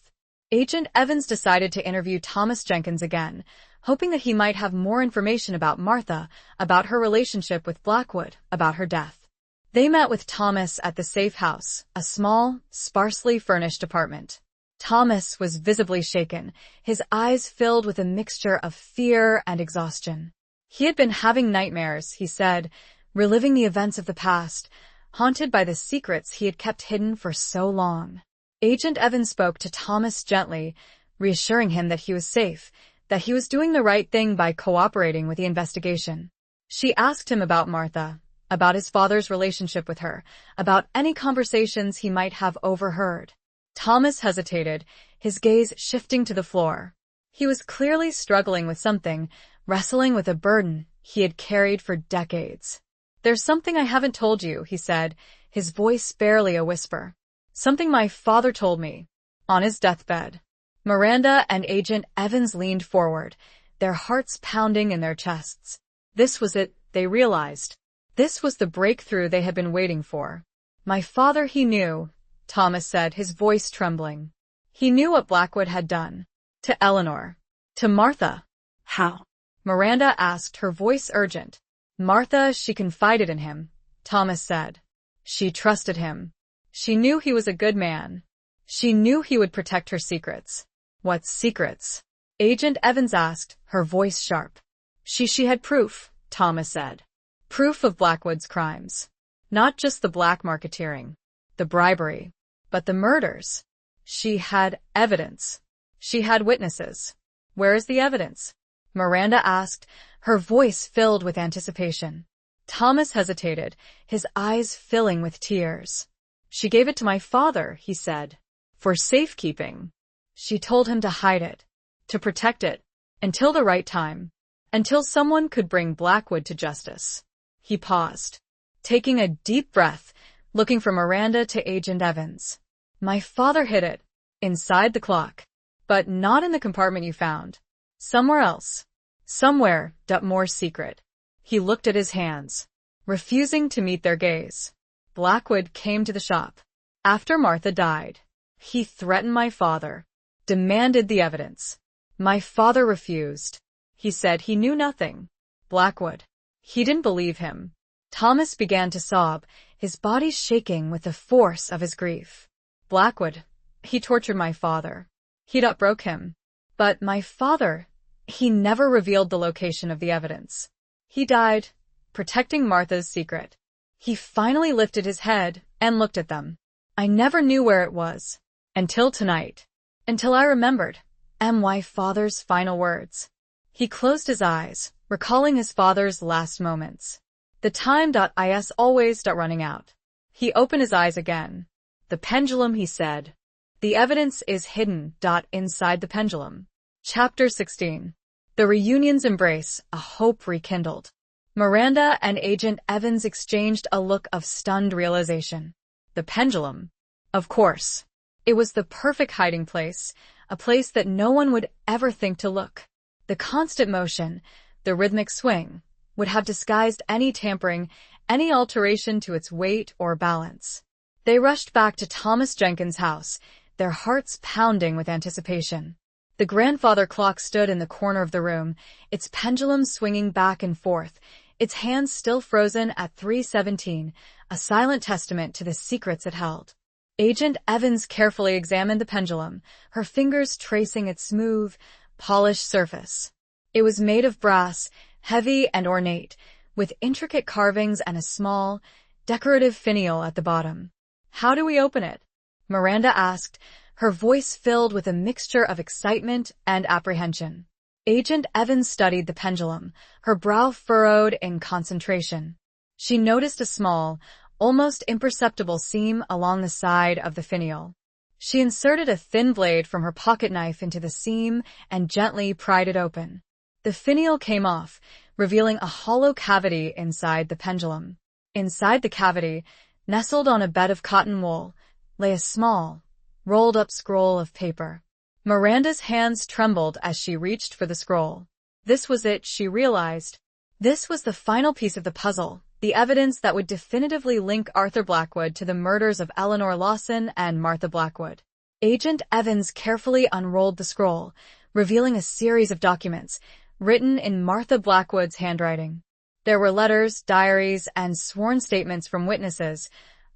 [SPEAKER 1] Agent Evans decided to interview Thomas Jenkins again, hoping that he might have more information about Martha, about her relationship with Blackwood, about her death. They met with Thomas at the safe house, a small, sparsely furnished apartment. Thomas was visibly shaken, his eyes filled with a mixture of fear and exhaustion. He had been having nightmares, he said, reliving the events of the past, haunted by the secrets he had kept hidden for so long. Agent Evans spoke to Thomas gently, reassuring him that he was safe, that he was doing the right thing by cooperating with the investigation. She asked him about Martha, about his father's relationship with her, about any conversations he might have overheard. Thomas hesitated, his gaze shifting to the floor. He was clearly struggling with something, wrestling with a burden he had carried for decades. "There's something I haven't told you," he said, his voice barely a whisper. "Something my father told me, on his deathbed." Miranda and Agent Evans leaned forward, their hearts pounding in their chests. This was it, they realized. This was the breakthrough they had been waiting for. "My father, he knew," Thomas said, his voice trembling. "He knew what Blackwood had done. To Eleanor. To Martha."
[SPEAKER 2] How?
[SPEAKER 1] Miranda asked, her voice urgent. "Martha, she confided in him," Thomas said. "She trusted him. She knew he was a good man. She knew he would protect her secrets." "What secrets?" Agent Evans asked, her voice sharp. She had proof," Thomas said. "Proof of Blackwood's crimes. Not just the black marketeering, the bribery, but the murders. She had evidence. She had witnesses." "Where is the evidence?" Miranda asked, her voice filled with anticipation. Thomas hesitated, his eyes filling with tears. "She gave it to my father," he said, "for safekeeping. She told him to hide it, to protect it, until the right time, until someone could bring Blackwood to justice." He paused, taking a deep breath, looking from Miranda to Agent Evans. "My father hid it, inside the clock, but not in the compartment you found. Somewhere else. Somewhere, more secret." He looked at his hands, refusing to meet their gaze. "Blackwood came to the shop. After Martha died. He threatened my father, demanded the evidence. My father refused. He said he knew nothing. Blackwood. He didn't believe him." Thomas began to sob, his body shaking with the force of his grief. "Blackwood, he tortured my father. He'd broke him. But my father, he never revealed the location of the evidence. He died, protecting Martha's secret." He finally lifted his head and looked at them. "I never knew where it was. Until tonight. Until I remembered my father's final words." He closed his eyes, recalling his father's last moments. "The time is always running out." He opened his eyes again. "The pendulum," he said. "The evidence is hidden inside the pendulum." Chapter 16. The reunion's embrace, a hope rekindled. Miranda and Agent Evans exchanged a look of stunned realization. The pendulum. Of course. It was the perfect hiding place, a place that no one would ever think to look. The constant motion, the rhythmic swing, would have disguised any tampering, any alteration to its weight or balance. They rushed back to Thomas Jenkins' house, their hearts pounding with anticipation. The grandfather clock stood in the corner of the room, its pendulum swinging back and forth, its hands still frozen at 3:17, a silent testament to the secrets it held. Agent Evans carefully examined the pendulum, her fingers tracing its smooth, polished surface. It was made of brass, heavy and ornate, with intricate carvings and a small, decorative finial at the bottom. "How do we open it?" Miranda asked, her voice filled with a mixture of excitement and apprehension. Agent Evans studied the pendulum, her brow furrowed in concentration. She noticed a small, almost imperceptible seam along the side of the finial. She inserted a thin blade from her pocketknife into the seam and gently pried it open. The finial came off, revealing a hollow cavity inside the pendulum. Inside the cavity, nestled on a bed of cotton wool, lay a small, rolled-up scroll of paper. Miranda's hands trembled as she reached for the scroll. This was it, she realized. This was the final piece of the puzzle, the evidence that would definitively link Arthur Blackwood to the murders of Eleanor Lawson and Martha Blackwood. Agent Evans carefully unrolled the scroll, revealing a series of documents, written in Martha Blackwood's handwriting. There were letters, diaries, and sworn statements from witnesses,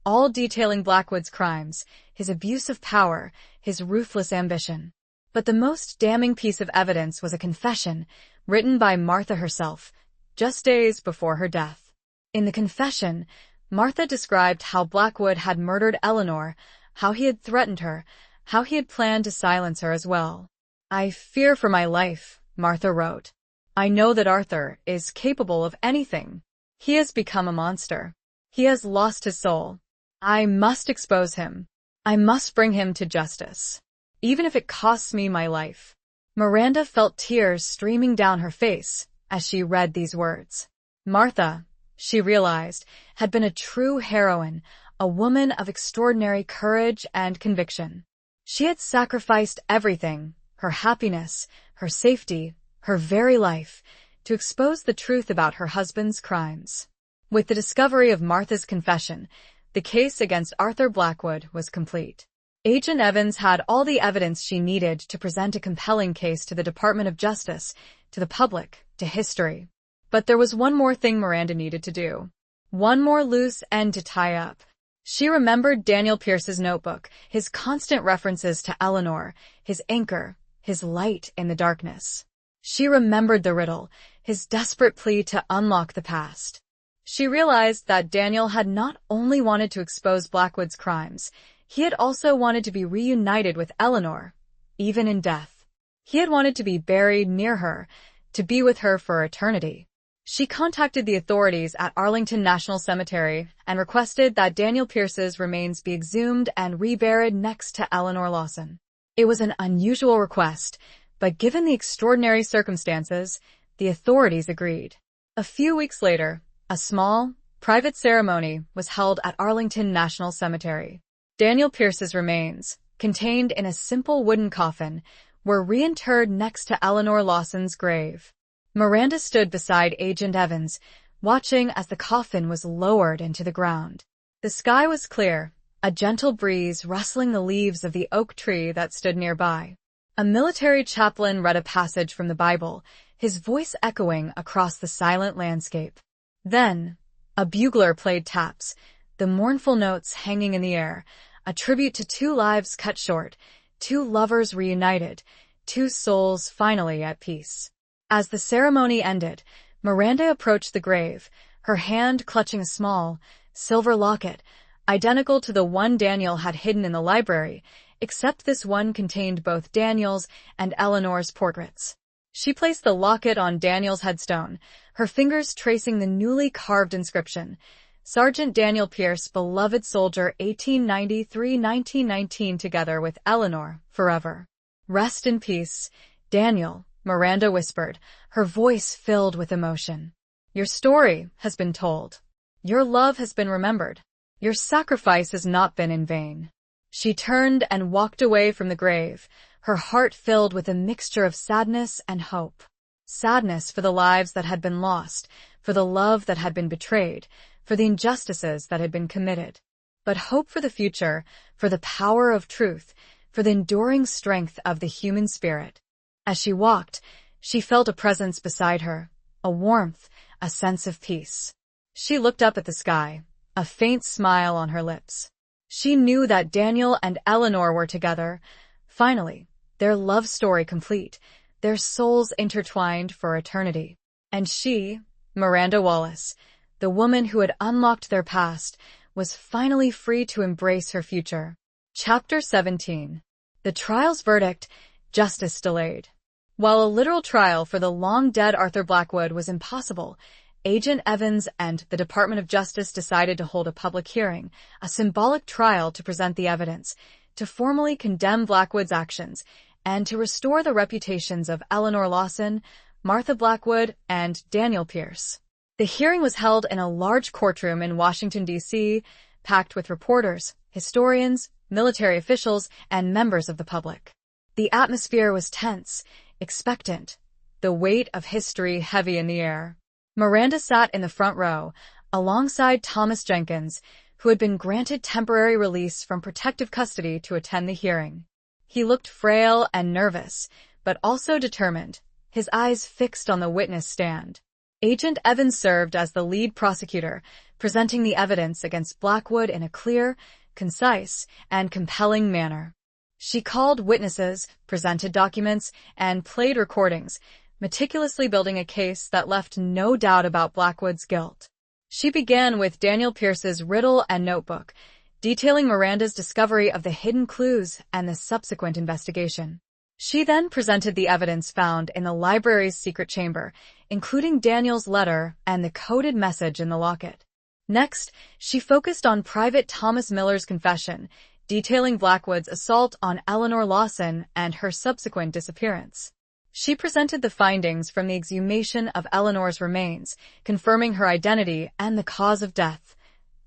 [SPEAKER 1] all detailing Blackwood's crimes, his abuse of power, his ruthless ambition. But the most damning piece of evidence was a confession, written by Martha herself, just days before her death. In the confession, Martha described how Blackwood had murdered Eleanor, how he had threatened her, how he had planned to silence her as well. "I fear for my life," Martha wrote. "I know that Arthur is capable of anything. He has become a monster. He has lost his soul. I must expose him. I must bring him to justice, even if it costs me my life." Miranda felt tears streaming down her face as she read these words. Martha, she realized, had been a true heroine, a woman of extraordinary courage and conviction. She had sacrificed everything, her happiness, her safety, her very life, to expose the truth about her husband's crimes. With the discovery of Martha's confession, the case against Arthur Blackwood was complete. Agent Evans had all the evidence she needed to present a compelling case to the Department of Justice, to the public, to history. But there was one more thing Miranda needed to do. One more loose end to tie up. She remembered Daniel Pierce's notebook, his constant references to Eleanor, his anchor, his light in the darkness. She remembered the riddle, his desperate plea to unlock the past. She realized that Daniel had not only wanted to expose Blackwood's crimes, he had also wanted to be reunited with Eleanor, even in death. He had wanted to be buried near her, to be with her for eternity. She contacted the authorities at Arlington National Cemetery and requested that Daniel Pierce's remains be exhumed and reburied next to Eleanor Lawson. It was an unusual request, but given the extraordinary circumstances, the authorities agreed. A few weeks later, a small, private ceremony was held at Arlington National Cemetery. Daniel Pierce's remains, contained in a simple wooden coffin, were reinterred next to Eleanor Lawson's grave. Miranda stood beside Agent Evans, watching as the coffin was lowered into the ground. The sky was clear, a gentle breeze rustling the leaves of the oak tree that stood nearby. A military chaplain read a passage from the Bible, his voice echoing across the silent landscape. Then, a bugler played taps, the mournful notes hanging in the air, a tribute to two lives cut short, two lovers reunited, two souls finally at peace. As the ceremony ended, Miranda approached the grave, her hand clutching a small, silver locket, identical to the one Daniel had hidden in the library, except this one contained both Daniel's and Eleanor's portraits. She placed the locket on Daniel's headstone, her fingers tracing the newly carved inscription, "Sergeant Daniel Pierce, beloved soldier, 1893-1919, together with Eleanor, forever. Rest in peace, Daniel," Miranda whispered, her voice filled with emotion. "Your story has been told. Your love has been remembered. Your sacrifice has not been in vain." She turned and walked away from the grave, her heart filled with a mixture of sadness and hope. Sadness for the lives that had been lost, for the love that had been betrayed, for the injustices that had been committed. But hope for the future, for the power of truth, for the enduring strength of the human spirit. As she walked, she felt a presence beside her, a warmth, a sense of peace. She looked up at the sky, a faint smile on her lips. She knew that Daniel and Eleanor were together, finally, their love story complete, their souls intertwined for eternity. And she, Miranda Wallace, the woman who had unlocked their past, was finally free to embrace her future. Chapter 17. The trial's verdict, justice delayed. While a literal trial for the long-dead Arthur Blackwood was impossible, Agent Evans and the Department of Justice decided to hold a public hearing, a symbolic trial to present the evidence, to formally condemn Blackwood's actions, and to restore the reputations of Eleanor Lawson, Martha Blackwood, and Daniel Pierce. The hearing was held in a large courtroom in Washington, D.C., packed with reporters, historians, military officials, and members of the public. The atmosphere was tense, expectant, the weight of history heavy in the air. Miranda sat in the front row, alongside Thomas Jenkins, who had been granted temporary release from protective custody to attend the hearing. He looked frail and nervous, but also determined, his eyes fixed on the witness stand. Agent Evans served as the lead prosecutor, presenting the evidence against Blackwood in a clear, concise, and compelling manner. She called witnesses, presented documents, and played recordings, meticulously building a case that left no doubt about Blackwood's guilt. She began with Daniel Pierce's riddle and notebook, detailing Miranda's discovery of the hidden clues and the subsequent investigation. She then presented the evidence found in the library's secret chamber, including Daniel's letter and the coded message in the locket. Next, she focused on Private Thomas Miller's confession, detailing Blackwood's assault on Eleanor Lawson and her subsequent disappearance. She presented the findings from the exhumation of Eleanor's remains, confirming her identity and the cause of death,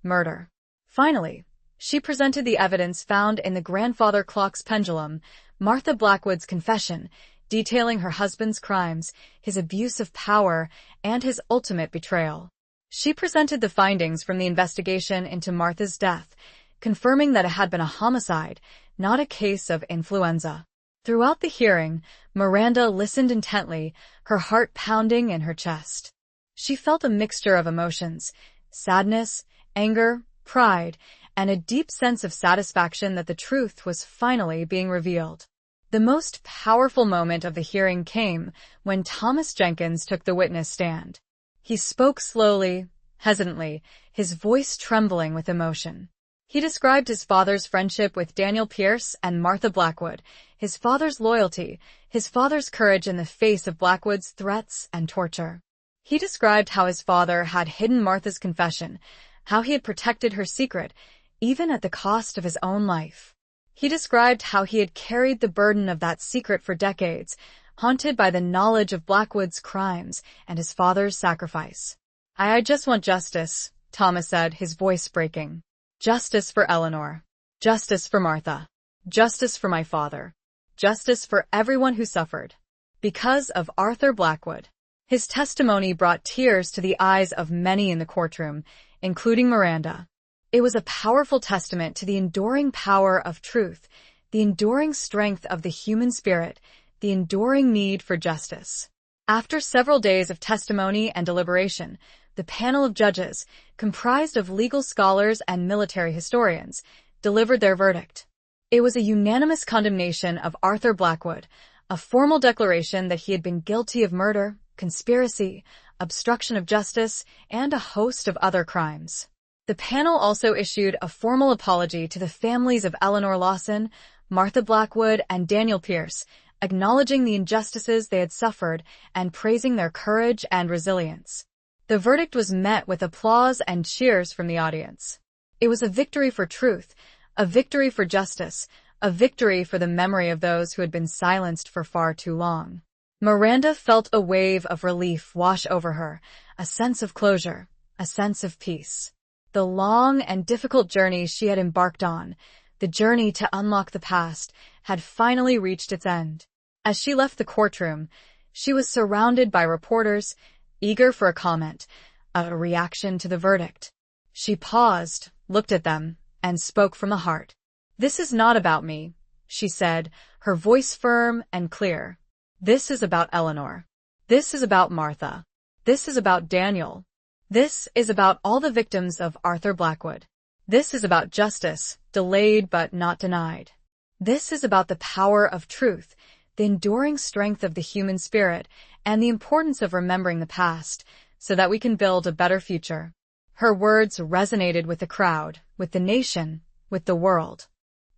[SPEAKER 1] murder. Finally, she presented the evidence found in the grandfather clock's pendulum, Martha Blackwood's confession, detailing her husband's crimes, his abuse of power, and his ultimate betrayal. She presented the findings from the investigation into Martha's death, confirming that it had been a homicide, not a case of influenza. Throughout the hearing, Miranda listened intently, her heart pounding in her chest. She felt a mixture of emotions, sadness, anger, pride, and a deep sense of satisfaction that the truth was finally being revealed. The most powerful moment of the hearing came when Thomas Jenkins took the witness stand. He spoke slowly, hesitantly, his voice trembling with emotion. He described his father's friendship with Daniel Pierce and Martha Blackwood, his father's loyalty, his father's courage in the face of Blackwood's threats and torture. He described how his father had hidden Martha's confession, how he had protected her secret, even at the cost of his own life. He described how he had carried the burden of that secret for decades, haunted by the knowledge of Blackwood's crimes and his father's sacrifice. I just want justice, Thomas said, his voice breaking. Justice for Eleanor. Justice for Martha. Justice for my father. Justice for everyone who suffered. Because of Arthur Blackwood. His testimony brought tears to the eyes of many in the courtroom, including Miranda. It was a powerful testament to the enduring power of truth, the enduring strength of the human spirit, the enduring need for justice. After several days of testimony and deliberation, the panel of judges, comprised of legal scholars and military historians, delivered their verdict. It was a unanimous condemnation of Arthur Blackwood, a formal declaration that he had been guilty of murder, conspiracy, obstruction of justice, and a host of other crimes. The panel also issued a formal apology to the families of Eleanor Lawson, Martha Blackwood, and Daniel Pierce, acknowledging the injustices they had suffered and praising their courage and resilience. The verdict was met with applause and cheers from the audience. It was a victory for truth, a victory for justice, a victory for the memory of those who had been silenced for far too long. Miranda felt a wave of relief wash over her, a sense of closure, a sense of peace. The long and difficult journey she had embarked on, the journey to unlock the past, had finally reached its end. As she left the courtroom, she was surrounded by reporters, eager for a comment, a reaction to the verdict. She paused, looked at them, and spoke from the heart. "This is not about me," she said, her voice firm and clear. "This is about Eleanor. This is about Martha. This is about Daniel. This is about all the victims of Arthur Blackwood. This is about justice, delayed but not denied. This is about the power of truth, the enduring strength of the human spirit, and the importance of remembering the past so that we can build a better future. Her words resonated with the crowd, with the nation, with the world.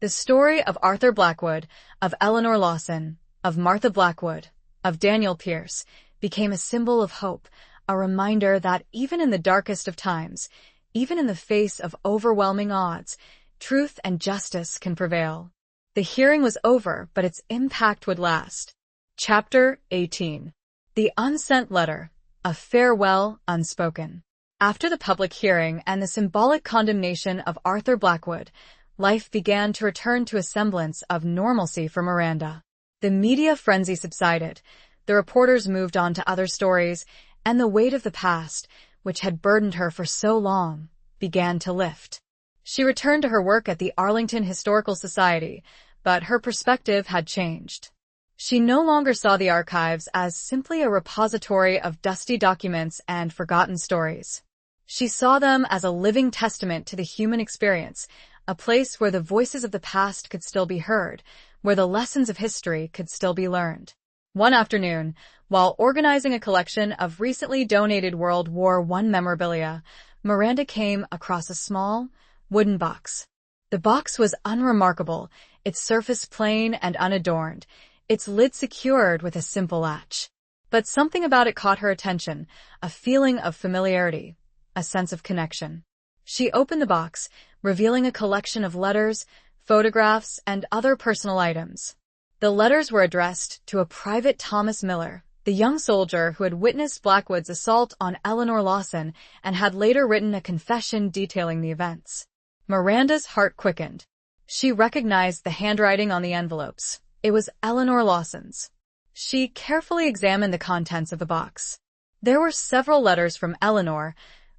[SPEAKER 1] The story of Arthur Blackwood, of Eleanor Lawson, of Martha Blackwood, of Daniel Pierce became a symbol of hope, a reminder that even in the darkest of times, even in the face of overwhelming odds, truth and justice can prevail. The hearing was over, but its impact would last. Chapter 18. The Unsent Letter, a Farewell Unspoken. After the public hearing and the symbolic condemnation of Arthur Blackwood, life began to return to a semblance of normalcy for Miranda. The media frenzy subsided, the reporters moved on to other stories, and the weight of the past, which had burdened her for so long, began to lift. She returned to her work at the Arlington Historical Society, but her perspective had changed. She no longer saw the archives as simply a repository of dusty documents and forgotten stories. She saw them as a living testament to the human experience, a place where the voices of the past could still be heard, where the lessons of history could still be learned. One afternoon, while organizing a collection of recently donated World War I memorabilia, Miranda came across a small, wooden box. The box was unremarkable, its surface plain and unadorned, its lid secured with a simple latch. But something about it caught her attention, a feeling of familiarity, a sense of connection. She opened the box, revealing a collection of letters, photographs, and other personal items. The letters were addressed to a Private Thomas Miller, the young soldier who had witnessed Blackwood's assault on Eleanor Lawson and had later written a confession detailing the events. Miranda's heart quickened. She recognized the handwriting on the envelopes. It was Eleanor Lawson's. She carefully examined the contents of the box. There were several letters from Eleanor,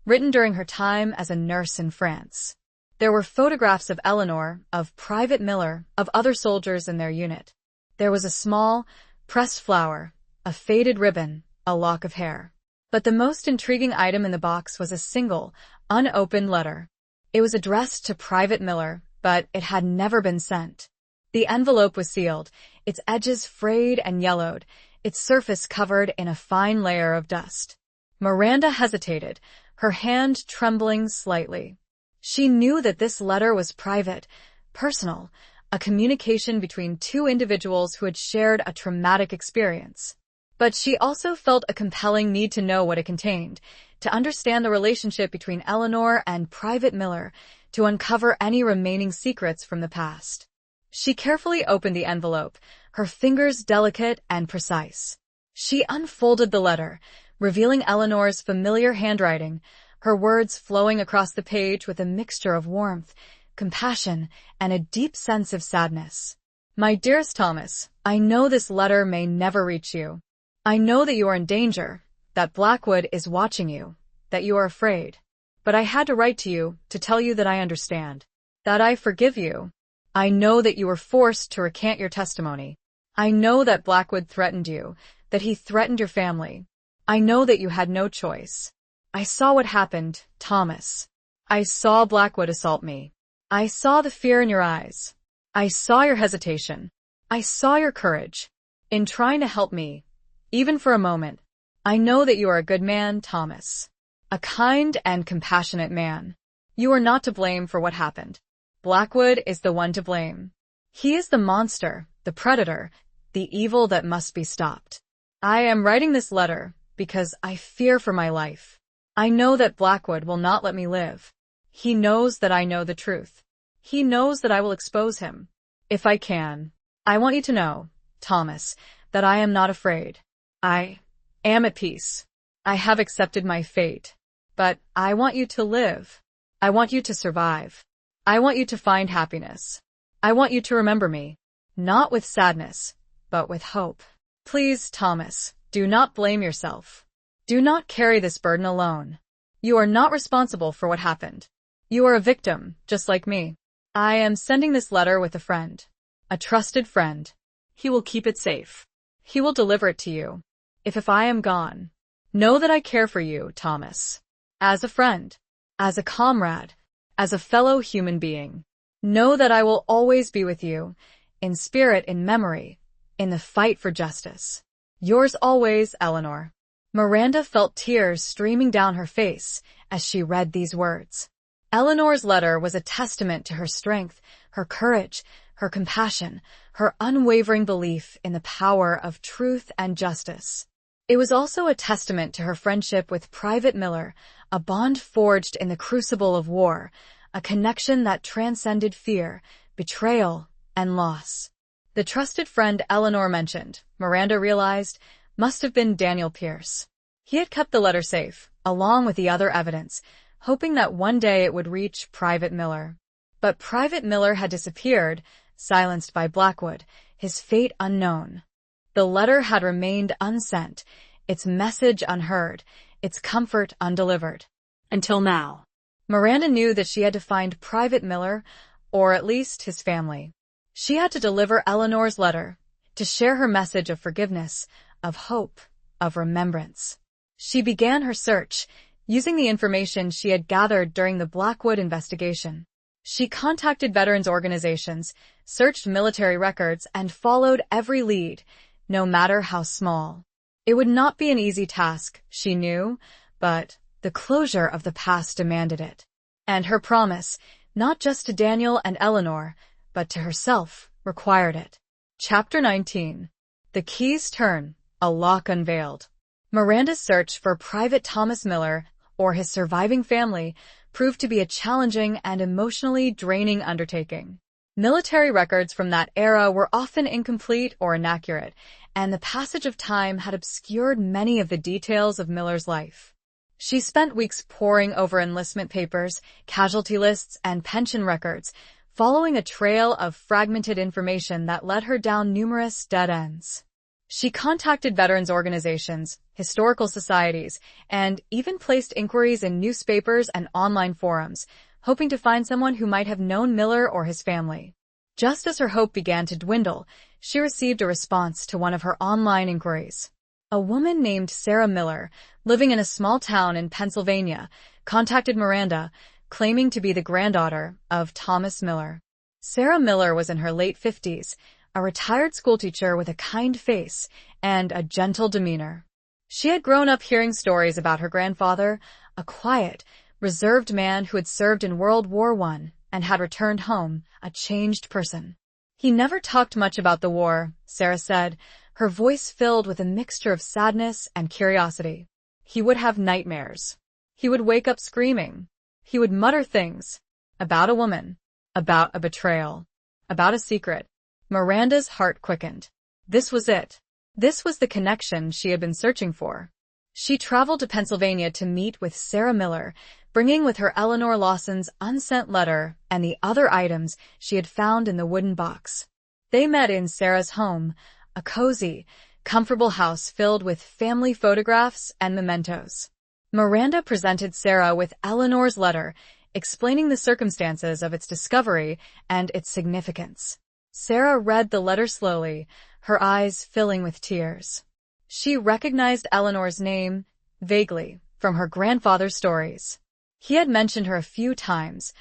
[SPEAKER 1] written during her time as a nurse in France. There were photographs of Eleanor, of Private Miller, of other soldiers in their unit. There was a small, pressed flower, a faded ribbon, a lock of hair. But the most intriguing item in the box was a single, unopened letter. It was addressed to Private Miller, but it had never been sent. The envelope was sealed, its edges frayed and yellowed, its surface covered in a fine layer of dust. Miranda hesitated, her hand trembling slightly. She knew that this letter was private, personal, a communication between two individuals who had shared a traumatic experience. But she also felt a compelling need to know what it contained, to understand the relationship between Eleanor and Private Miller, to uncover any remaining secrets from the past. She carefully opened the envelope, her fingers delicate and precise. She unfolded the letter, revealing Eleanor's familiar handwriting, her words flowing across the page with a mixture of warmth, compassion, and a deep sense of sadness. My dearest Thomas, I know this letter may never reach you. I know that you are in danger, that Blackwood is watching you, that you are afraid. But I had to write to you to tell you that I understand, that I forgive you. I know that you were forced to recant your testimony. I know that Blackwood threatened you, that he threatened your family. I know that you had no choice. I saw what happened, Thomas. I saw Blackwood assault me. I saw the fear in your eyes. I saw your hesitation. I saw your courage in trying to help me, even for a moment. I know that you are a good man, Thomas. A kind and compassionate man. You are not to blame for what happened. Blackwood is the one to blame. He is the monster, the predator, the evil that must be stopped. I am writing this letter because I fear for my life. I know that Blackwood will not let me live. He knows that I know the truth. He knows that I will expose him. If I can, I want you to know, Thomas, that I am not afraid. I am at peace. I have accepted my fate. But I want you to live. I want you to survive. I want you to find happiness. I want you to remember me, not with sadness, but with hope. Please, Thomas, do not blame yourself. Do not carry this burden alone. You are not responsible for what happened. You are a victim, just like me. I am sending this letter with a friend, a trusted friend. He will keep it safe. He will deliver it to you. If I am gone, know that I care for you, Thomas. As a friend, as a comrade, as a fellow human being. Know that I will always be with you, in spirit, in memory, in the fight for justice. Yours always, Eleanor. Miranda felt tears streaming down her face as she read these words. Eleanor's letter was a testament to her strength, her courage, her compassion, her unwavering belief in the power of truth and justice. It was also a testament to her friendship with Private Miller, a bond forged in the crucible of war, a connection that transcended fear, betrayal, and loss. The trusted friend Eleanor mentioned, Miranda realized, must have been Daniel Pierce. He had kept the letter safe, along with the other evidence, hoping that one day it would reach Private Miller. But Private Miller had disappeared, silenced by Blackwood, his fate unknown. The letter had remained unsent, its message unheard, its comfort undelivered.
[SPEAKER 2] Until now.
[SPEAKER 1] Miranda knew that she had to find Private Miller, or at least his family. She had to deliver Eleanor's letter, to share her message of forgiveness, of hope, of remembrance. She began her search, using the information she had gathered during the Blackwood investigation. She contacted veterans organizations, searched military records, and followed every lead, no matter how small. It would not be an easy task, she knew, but the closure of the past demanded it. And her promise, not just to Daniel and Eleanor, but to herself, required it. Chapter 19. The Keys Turn, a Lock Unveiled. Miranda's search for Private Thomas Miller, or his surviving family, proved to be a challenging and emotionally draining undertaking. Military records from that era were often incomplete or inaccurate, and the passage of time had obscured many of the details of Miller's life. She spent weeks poring over enlistment papers, casualty lists, and pension records, following a trail of fragmented information that led her down numerous dead ends. She contacted veterans organizations, historical societies, and even placed inquiries in newspapers and online forums, hoping to find someone who might have known Miller or his family. Just as her hope began to dwindle, she received a response to one of her online inquiries. A woman named Sarah Miller, living in a small town in Pennsylvania, contacted Miranda, claiming to be the granddaughter of Thomas Miller. Sarah Miller was in her late 50s, a retired schoolteacher with a kind face and a gentle demeanor. She had grown up hearing stories about her grandfather, a quiet, reserved man who had served in World War I and had returned home, a changed person. He never talked much about the war, Sarah said, her voice filled with a mixture of sadness and curiosity. He would have nightmares. He would wake up screaming. He would mutter things about a woman, about a betrayal, about a secret. Miranda's heart quickened. This was it. This was the connection she had been searching for. She traveled to Pennsylvania to meet with Sarah Miller, bringing with her Eleanor Lawson's unsent letter and the other items she had found in the wooden box. They met in Sarah's home, a cozy, comfortable house filled with family photographs and mementos. Miranda presented Sarah with Eleanor's letter, explaining the circumstances of its discovery and its significance. Sarah read the letter slowly, her eyes filling with tears. She recognized Eleanor's name, vaguely, from her grandfather's stories. He had mentioned her a few times,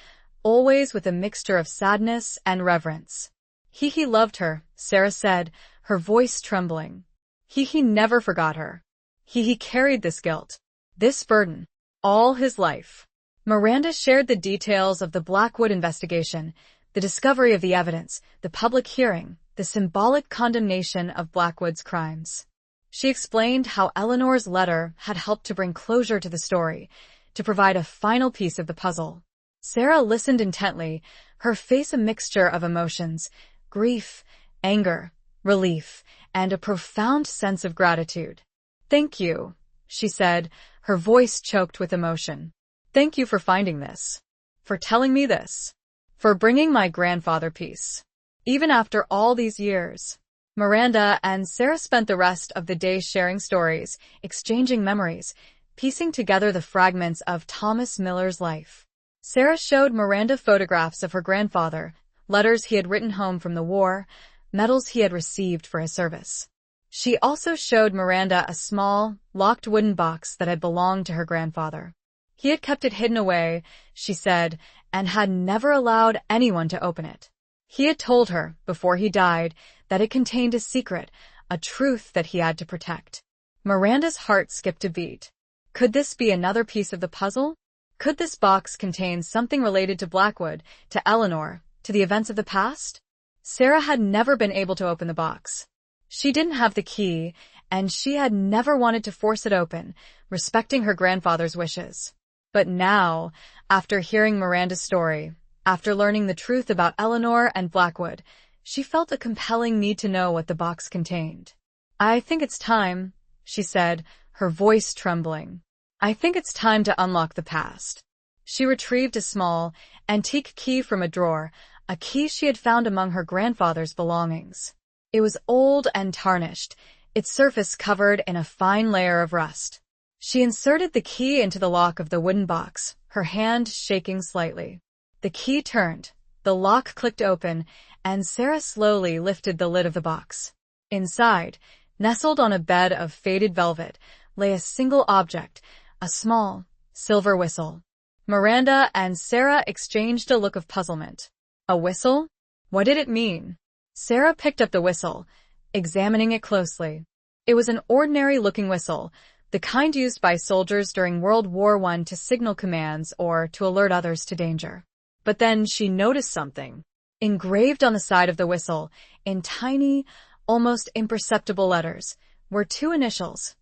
[SPEAKER 1] always with a mixture of sadness and reverence. He loved her, Sarah said, her voice trembling. He never forgot her. He carried this guilt, this burden, all his life. Miranda shared the details of the Blackwood investigation, the discovery of the evidence, the public hearing, the symbolic condemnation of Blackwood's crimes. She explained how Eleanor's letter had helped to bring closure to the story, to provide a final piece of the puzzle. Sarah listened intently, her face a mixture of emotions, grief, anger, relief, and a profound sense of gratitude. "Thank you," she said, her voice choked with emotion. "Thank you for finding this, for telling me this, for bringing my grandfather peace." Even after all these years, Miranda and Sarah spent the rest of the day sharing stories, exchanging memories, piecing together the fragments of Thomas Miller's life. Sarah showed Miranda photographs of her grandfather, letters he had written home from the war, medals he had received for his service. She also showed Miranda a small, locked wooden box that had belonged to her grandfather. He had kept it hidden away, she said, and had never allowed anyone to open it. He had told her, before he died, that it contained a secret, a truth that he had to protect. Miranda's heart skipped a beat. Could this be another piece of the puzzle? Could this box contain something related to Blackwood, to Eleanor, to the events of the past? Sarah had never been able to open the box. She didn't have the key, and she had never wanted to force it open, respecting her grandfather's wishes. But now, after hearing Miranda's story, after learning the truth about Eleanor and Blackwood, she felt a compelling need to know what the box contained. "I think it's time," she said, her voice trembling. "I think it's time to unlock the past." She retrieved a small, antique key from a drawer, a key she had found among her grandfather's belongings. It was old and tarnished, its surface covered in a fine layer of rust. She inserted the key into the lock of the wooden box, her hand shaking slightly. The key turned, the lock clicked open, and Sarah slowly lifted the lid of the box. Inside, nestled on a bed of faded velvet, lay a single object, a small, silver whistle. Miranda and Sarah exchanged a look of puzzlement. A whistle? What did it mean? Sarah picked up the whistle, examining it closely. It was an ordinary-looking whistle, the kind used by soldiers during World War I to signal commands or to alert others to danger. But then she noticed something. Engraved on the side of the whistle, in tiny, almost imperceptible letters, were two initials,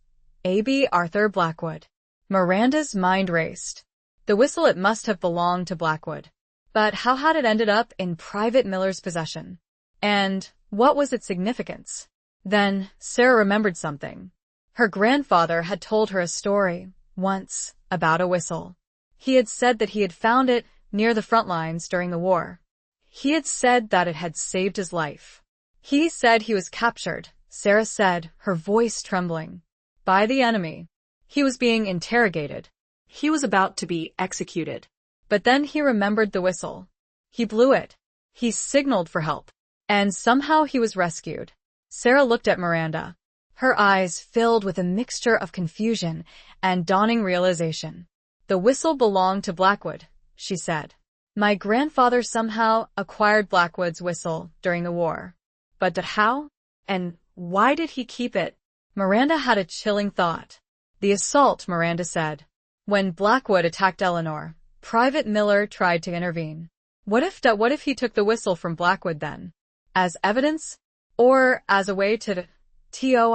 [SPEAKER 1] A.B. Arthur Blackwood. Miranda's mind raced. The whistle, it must have belonged to Blackwood. But how had it ended up in Private Miller's possession? And what was its significance? Then Sarah remembered something. Her grandfather had told her a story, once, about a whistle. He had said that he had found it near the front lines during the war. He had said that it had saved his life. He said he was captured, Sarah said, her voice trembling, by the enemy. He was being interrogated.
[SPEAKER 2] He was about to be executed.
[SPEAKER 1] But then he remembered the whistle. He blew it. He signaled for help. And somehow he was rescued. Sarah looked at Miranda, her eyes filled with a mixture of confusion and dawning realization. "The whistle belonged to Blackwood," she said. "My grandfather somehow acquired Blackwood's whistle during the war. But how? And why did he keep it?" Miranda had a chilling thought. "The assault," Miranda said. "When Blackwood attacked Eleanor, Private Miller tried to intervene. What if he took the whistle from Blackwood then? As evidence? Or as a way to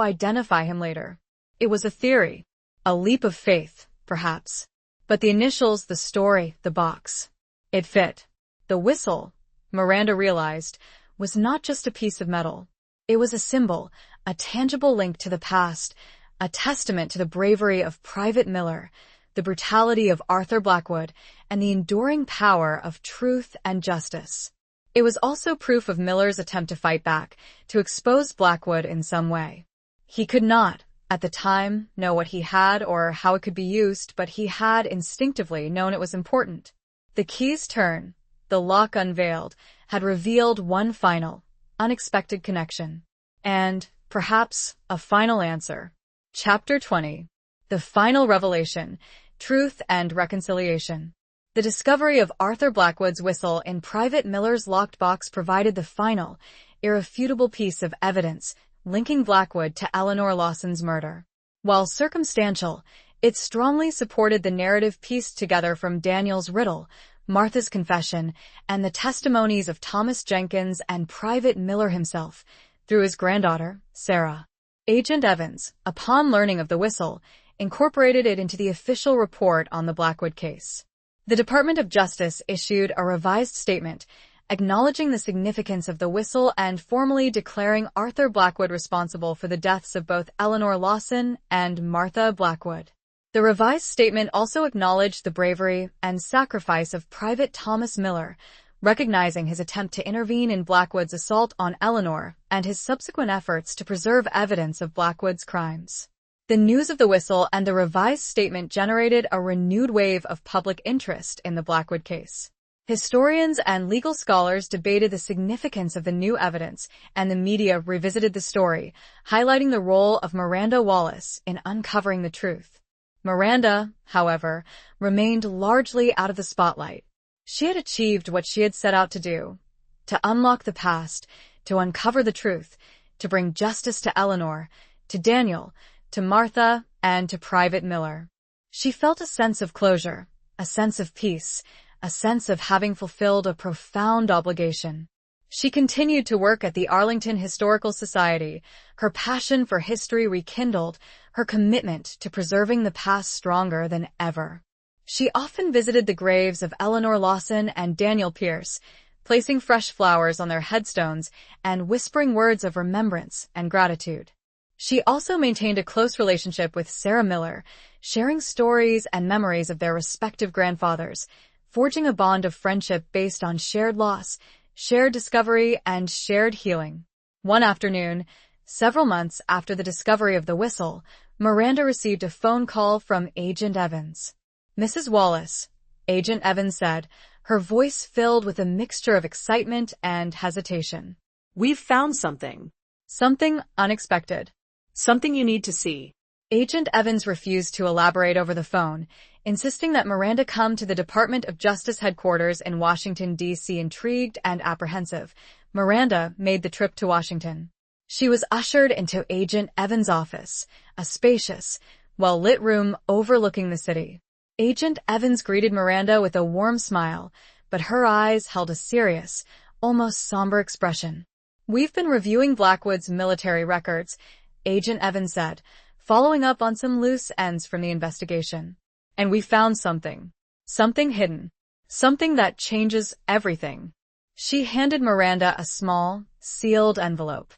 [SPEAKER 1] identify him later? It was a theory. A leap of faith, perhaps. But the initials, the story, the box. It fit. The whistle, Miranda realized, was not just a piece of metal. It was a symbol, a tangible link to the past, a testament to the bravery of Private Miller, the brutality of Arthur Blackwood, and the enduring power of truth and justice. It was also proof of Miller's attempt to fight back, to expose Blackwood in some way. He could not, at the time, know what he had or how it could be used, but he had instinctively known it was important. The key's turn, the lock unveiled, had revealed one final, unexpected connection. And, perhaps, a final answer. Chapter 20. The Final Revelation, Truth and Reconciliation. The discovery of Arthur Blackwood's whistle in Private Miller's locked box provided the final, irrefutable piece of evidence linking Blackwood to Eleanor Lawson's murder. While circumstantial, it strongly supported the narrative pieced together from Daniel's riddle, Martha's confession, and the testimonies of Thomas Jenkins and Private Miller himself, through his granddaughter, Sarah. Agent Evans, upon learning of the whistle, incorporated it into the official report on the Blackwood case. The Department of Justice issued a revised statement acknowledging the significance of the whistle and formally declaring Arthur Blackwood responsible for the deaths of both Eleanor Lawson and Martha Blackwood. The revised statement also acknowledged the bravery and sacrifice of Private Thomas Miller, recognizing his attempt to intervene in Blackwood's assault on Eleanor and his subsequent efforts to preserve evidence of Blackwood's crimes. The news of the whistle and the revised statement generated a renewed wave of public interest in the Blackwood case. Historians and legal scholars debated the significance of the new evidence, and the media revisited the story, highlighting the role of Miranda Wallace in uncovering the truth. Miranda, however, remained largely out of the spotlight. She had achieved what she had set out to do, to unlock the past, to uncover the truth, to bring justice to Eleanor, to Daniel, to Martha, and to Private Miller. She felt a sense of closure, a sense of peace, a sense of having fulfilled a profound obligation. She continued to work at the Arlington Historical Society, her passion for history rekindled, her commitment to preserving the past stronger than ever. She often visited the graves of Eleanor Lawson and Daniel Pierce, placing fresh flowers on their headstones and whispering words of remembrance and gratitude. She also maintained a close relationship with Sarah Miller, sharing stories and memories of their respective grandfathers, forging a bond of friendship based on shared loss, shared discovery, and shared healing. One afternoon, several months after the discovery of the whistle, Miranda received a phone call from Agent Evans. "Mrs. Wallace," Agent Evans said, her voice filled with a mixture of excitement and hesitation.
[SPEAKER 2] "We've found something.
[SPEAKER 1] Something unexpected.
[SPEAKER 2] Something you need to see."
[SPEAKER 1] Agent Evans refused to elaborate over the phone, insisting that Miranda come to the Department of Justice headquarters in Washington, D.C. Intrigued and apprehensive, Miranda made the trip to Washington. She was ushered into Agent Evans' office, a spacious, well-lit room overlooking the city. Agent Evans greeted Miranda with a warm smile, but her eyes held a serious, almost somber expression. "We've been reviewing Blackwood's military records," Agent Evans said, following up on some loose ends from the investigation. "And we found something. Something hidden. Something that changes everything." She handed Miranda a small, sealed envelope.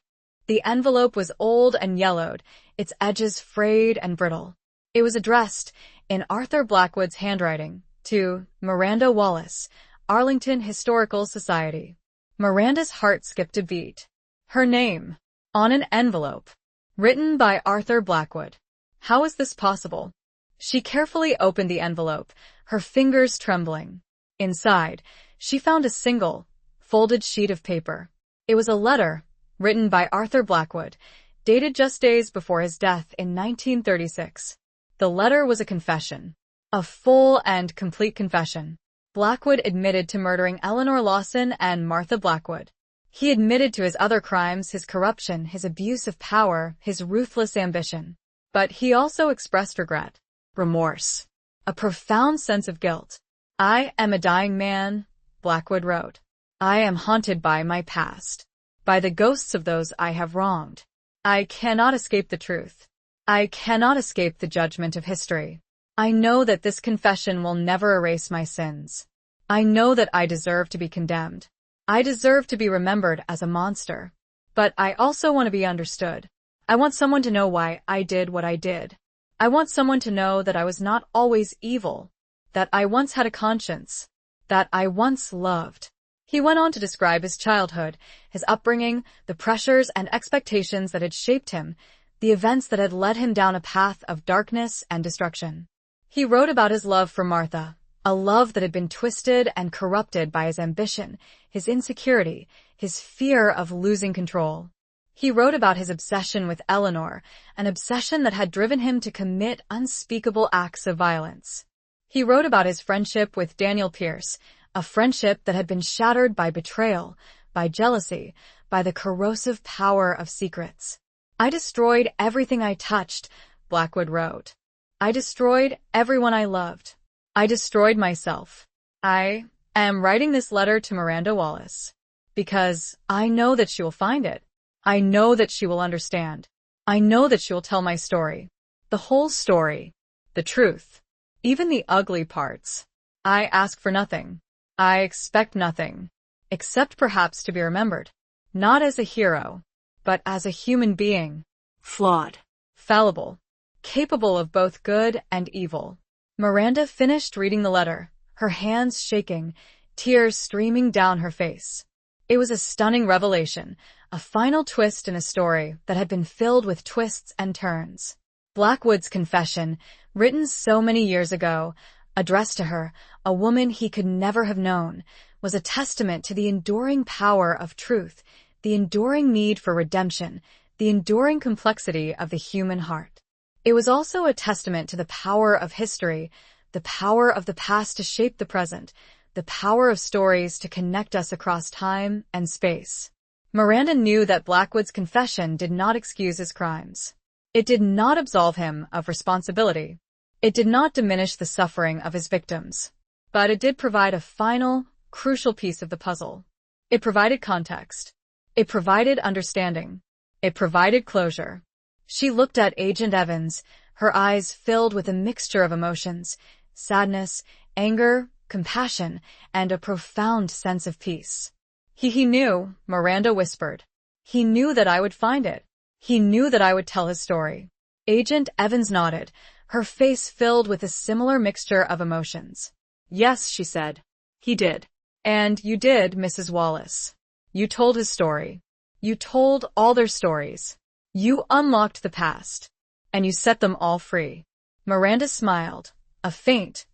[SPEAKER 1] The envelope was old and yellowed, its edges frayed and brittle. It was addressed, in Arthur Blackwood's handwriting, to Miranda Wallace, Arlington Historical Society. Miranda's heart skipped a beat. Her name, on an envelope, written by Arthur Blackwood. How was this possible? She carefully opened the envelope, her fingers trembling. Inside, she found a single, folded sheet of paper. It was a letter, written by Arthur Blackwood, dated just days before his death in 1936. The letter was a confession. A full and complete confession. Blackwood admitted to murdering Eleanor Lawson and Martha Blackwood. He admitted to his other crimes, his corruption, his abuse of power, his ruthless ambition. But he also expressed regret, remorse, a profound sense of guilt. "I am a dying man," Blackwood wrote. "I am haunted by my past, by the ghosts of those I have wronged. I cannot escape the truth. I cannot escape the judgment of history. I know that this confession will never erase my sins. I know that I deserve to be condemned. I deserve to be remembered as a monster. But I also want to be understood. I want someone to know why I did what I did. I want someone to know that I was not always evil, that I once had a conscience, that I once loved." He went on to describe his childhood, his upbringing, the pressures and expectations that had shaped him, the events that had led him down a path of darkness and destruction. He wrote about his love for Martha, a love that had been twisted and corrupted by his ambition, his insecurity, his fear of losing control. He wrote about his obsession with Eleanor, an obsession that had driven him to commit unspeakable acts of violence. He wrote about his friendship with Daniel Pierce, a friendship that had been shattered by betrayal, by jealousy, by the corrosive power of secrets. "I destroyed everything I touched," Blackwood wrote. "I destroyed everyone I loved. I destroyed myself. I am writing this letter to Miranda Wallace because I know that she will find it. I know that she will understand. I know that she will tell my story. The whole story. The truth. Even the ugly parts. I ask for nothing. I expect nothing. Except perhaps to be remembered. Not as a hero, but as a human being.
[SPEAKER 2] Flawed.
[SPEAKER 1] Fallible. Capable of both good and evil." Miranda finished reading the letter, her hands shaking, tears streaming down her face. It was a stunning revelation, a final twist in a story that had been filled with twists and turns. Blackwood's confession, written so many years ago, addressed to her, a woman he could never have known, was a testament to the enduring power of truth, the enduring need for redemption, the enduring complexity of the human heart. It was also a testament to the power of history, the power of the past to shape the present, the power of stories to connect us across time and space. Miranda knew that Blackwood's confession did not excuse his crimes. It did not absolve him of responsibility. It did not diminish the suffering of his victims. But it did provide a final, crucial piece of the puzzle. It provided context. It provided understanding. It provided closure. She looked at Agent Evans, her eyes filled with a mixture of emotions, sadness, anger, compassion, and a profound sense of peace. He knew, Miranda whispered. He knew that I would find it. He knew that I would tell his story. Agent Evans nodded, her face filled with a similar mixture of emotions.
[SPEAKER 2] Yes, she said. He did.
[SPEAKER 1] And you did, Mrs. Wallace. You told his story. You told all their stories. You unlocked the past. And you set them all free. Miranda smiled, a faint,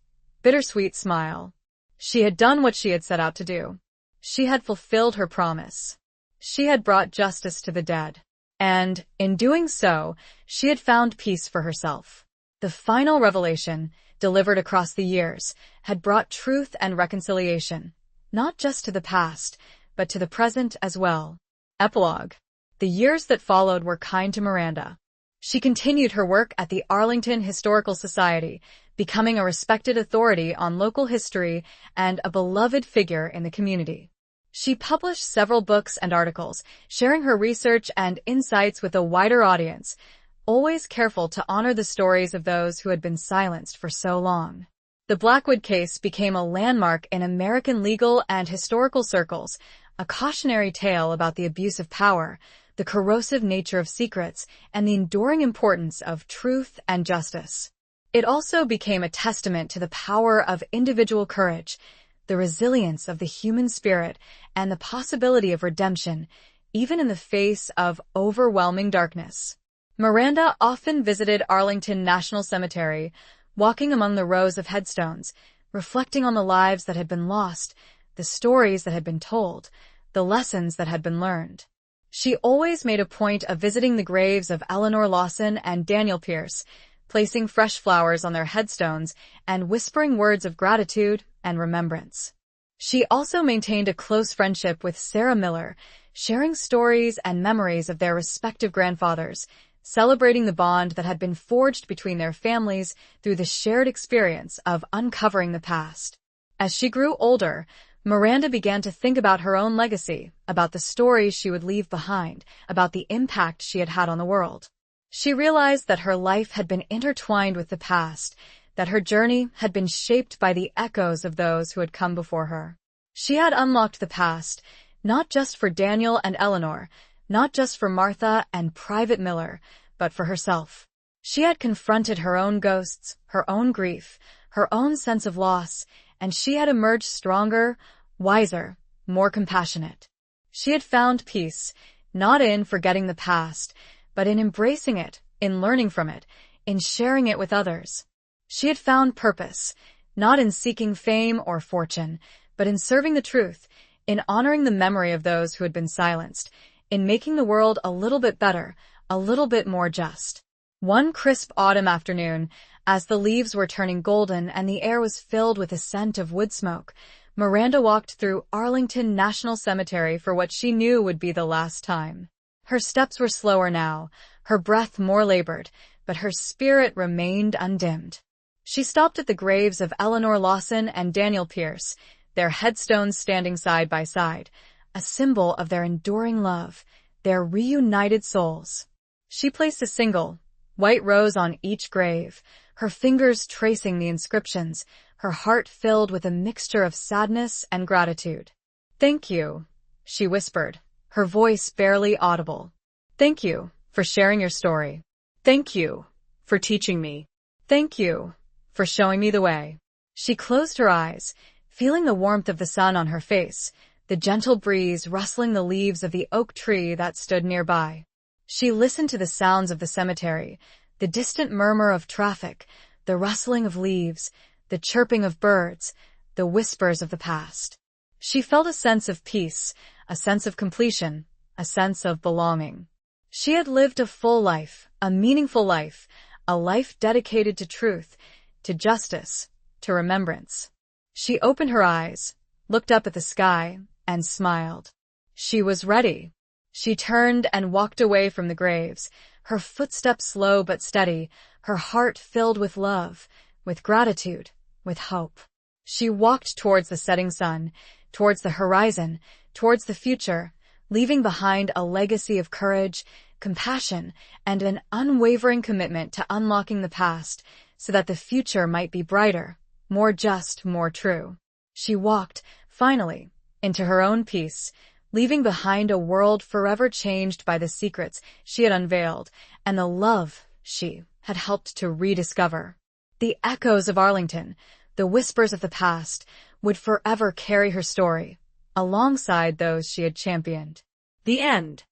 [SPEAKER 1] bittersweet smile. She had done what she had set out to do. She had fulfilled her promise. She had brought justice to the dead. And, in doing so, she had found peace for herself. The final revelation, delivered across the years, had brought truth and reconciliation, not just to the past, but to the present as well. Epilogue. The years that followed were kind to Miranda. She continued her work at the Arlington Historical Society, becoming a respected authority on local history and a beloved figure in the community. She published several books and articles, sharing her research and insights with a wider audience, always careful to honor the stories of those who had been silenced for so long. The Blackwood case became a landmark in American legal and historical circles, a cautionary tale about the abuse of power, the corrosive nature of secrets, and the enduring importance of truth and justice. It also became a testament to the power of individual courage, the resilience of the human spirit, and the possibility of redemption, even in the face of overwhelming darkness. Miranda often visited Arlington National Cemetery, walking among the rows of headstones, reflecting on the lives that had been lost, the stories that had been told, the lessons that had been learned. She always made a point of visiting the graves of Eleanor Lawson and Daniel Pierce, placing fresh flowers on their headstones and whispering words of gratitude and remembrance. She also maintained a close friendship with Sarah Miller, sharing stories and memories of their respective grandfathers, celebrating the bond that had been forged between their families through the shared experience of uncovering the past. As she grew older, Miranda began to think about her own legacy, about the stories she would leave behind, about the impact she had had on the world. She realized that her life had been intertwined with the past, that her journey had been shaped by the echoes of those who had come before her. She had unlocked the past, not just for Daniel and Eleanor, not just for Martha and Private Miller, but for herself. She had confronted her own ghosts, her own grief, her own sense of loss, and she had emerged stronger, wiser, more compassionate. She had found peace, not in forgetting the past, but in embracing it, in learning from it, in sharing it with others. She had found purpose, not in seeking fame or fortune, but in serving the truth, in honoring the memory of those who had been silenced, in making the world a little bit better, a little bit more just. One crisp autumn afternoon, as the leaves were turning golden and the air was filled with a scent of wood smoke, Miranda walked through Arlington National Cemetery for what she knew would be the last time. Her steps were slower now, her breath more labored, but her spirit remained undimmed. She stopped at the graves of Eleanor Lawson and Daniel Pierce, their headstones standing side by side, a symbol of their enduring love, their reunited souls. She placed a single, white rose on each grave, her fingers tracing the inscriptions, her heart filled with a mixture of sadness and gratitude. "Thank you," she whispered, her voice barely audible. "Thank you for sharing your story. Thank you for teaching me. Thank you for showing me the way." She closed her eyes, feeling the warmth of the sun on her face, the gentle breeze rustling the leaves of the oak tree that stood nearby. She listened to the sounds of the cemetery, the distant murmur of traffic, the rustling of leaves, the chirping of birds, the whispers of the past. She felt a sense of peace, a sense of completion, a sense of belonging. She had lived a full life, a meaningful life, a life dedicated to truth, to justice, to remembrance. She opened her eyes, looked up at the sky, and smiled. She was ready. She turned and walked away from the graves, her footsteps slow but steady, her heart filled with love, with gratitude, with hope. She walked towards the setting sun, towards the horizon, towards the future, leaving behind a legacy of courage, compassion, and an unwavering commitment to unlocking the past so that the future might be brighter, more just, more true. She walked, finally, into her own peace, leaving behind a world forever changed by the secrets she had unveiled and the love she had helped to rediscover. The echoes of Arlington, the whispers of the past, would forever carry her story, alongside those she had championed.
[SPEAKER 2] The end.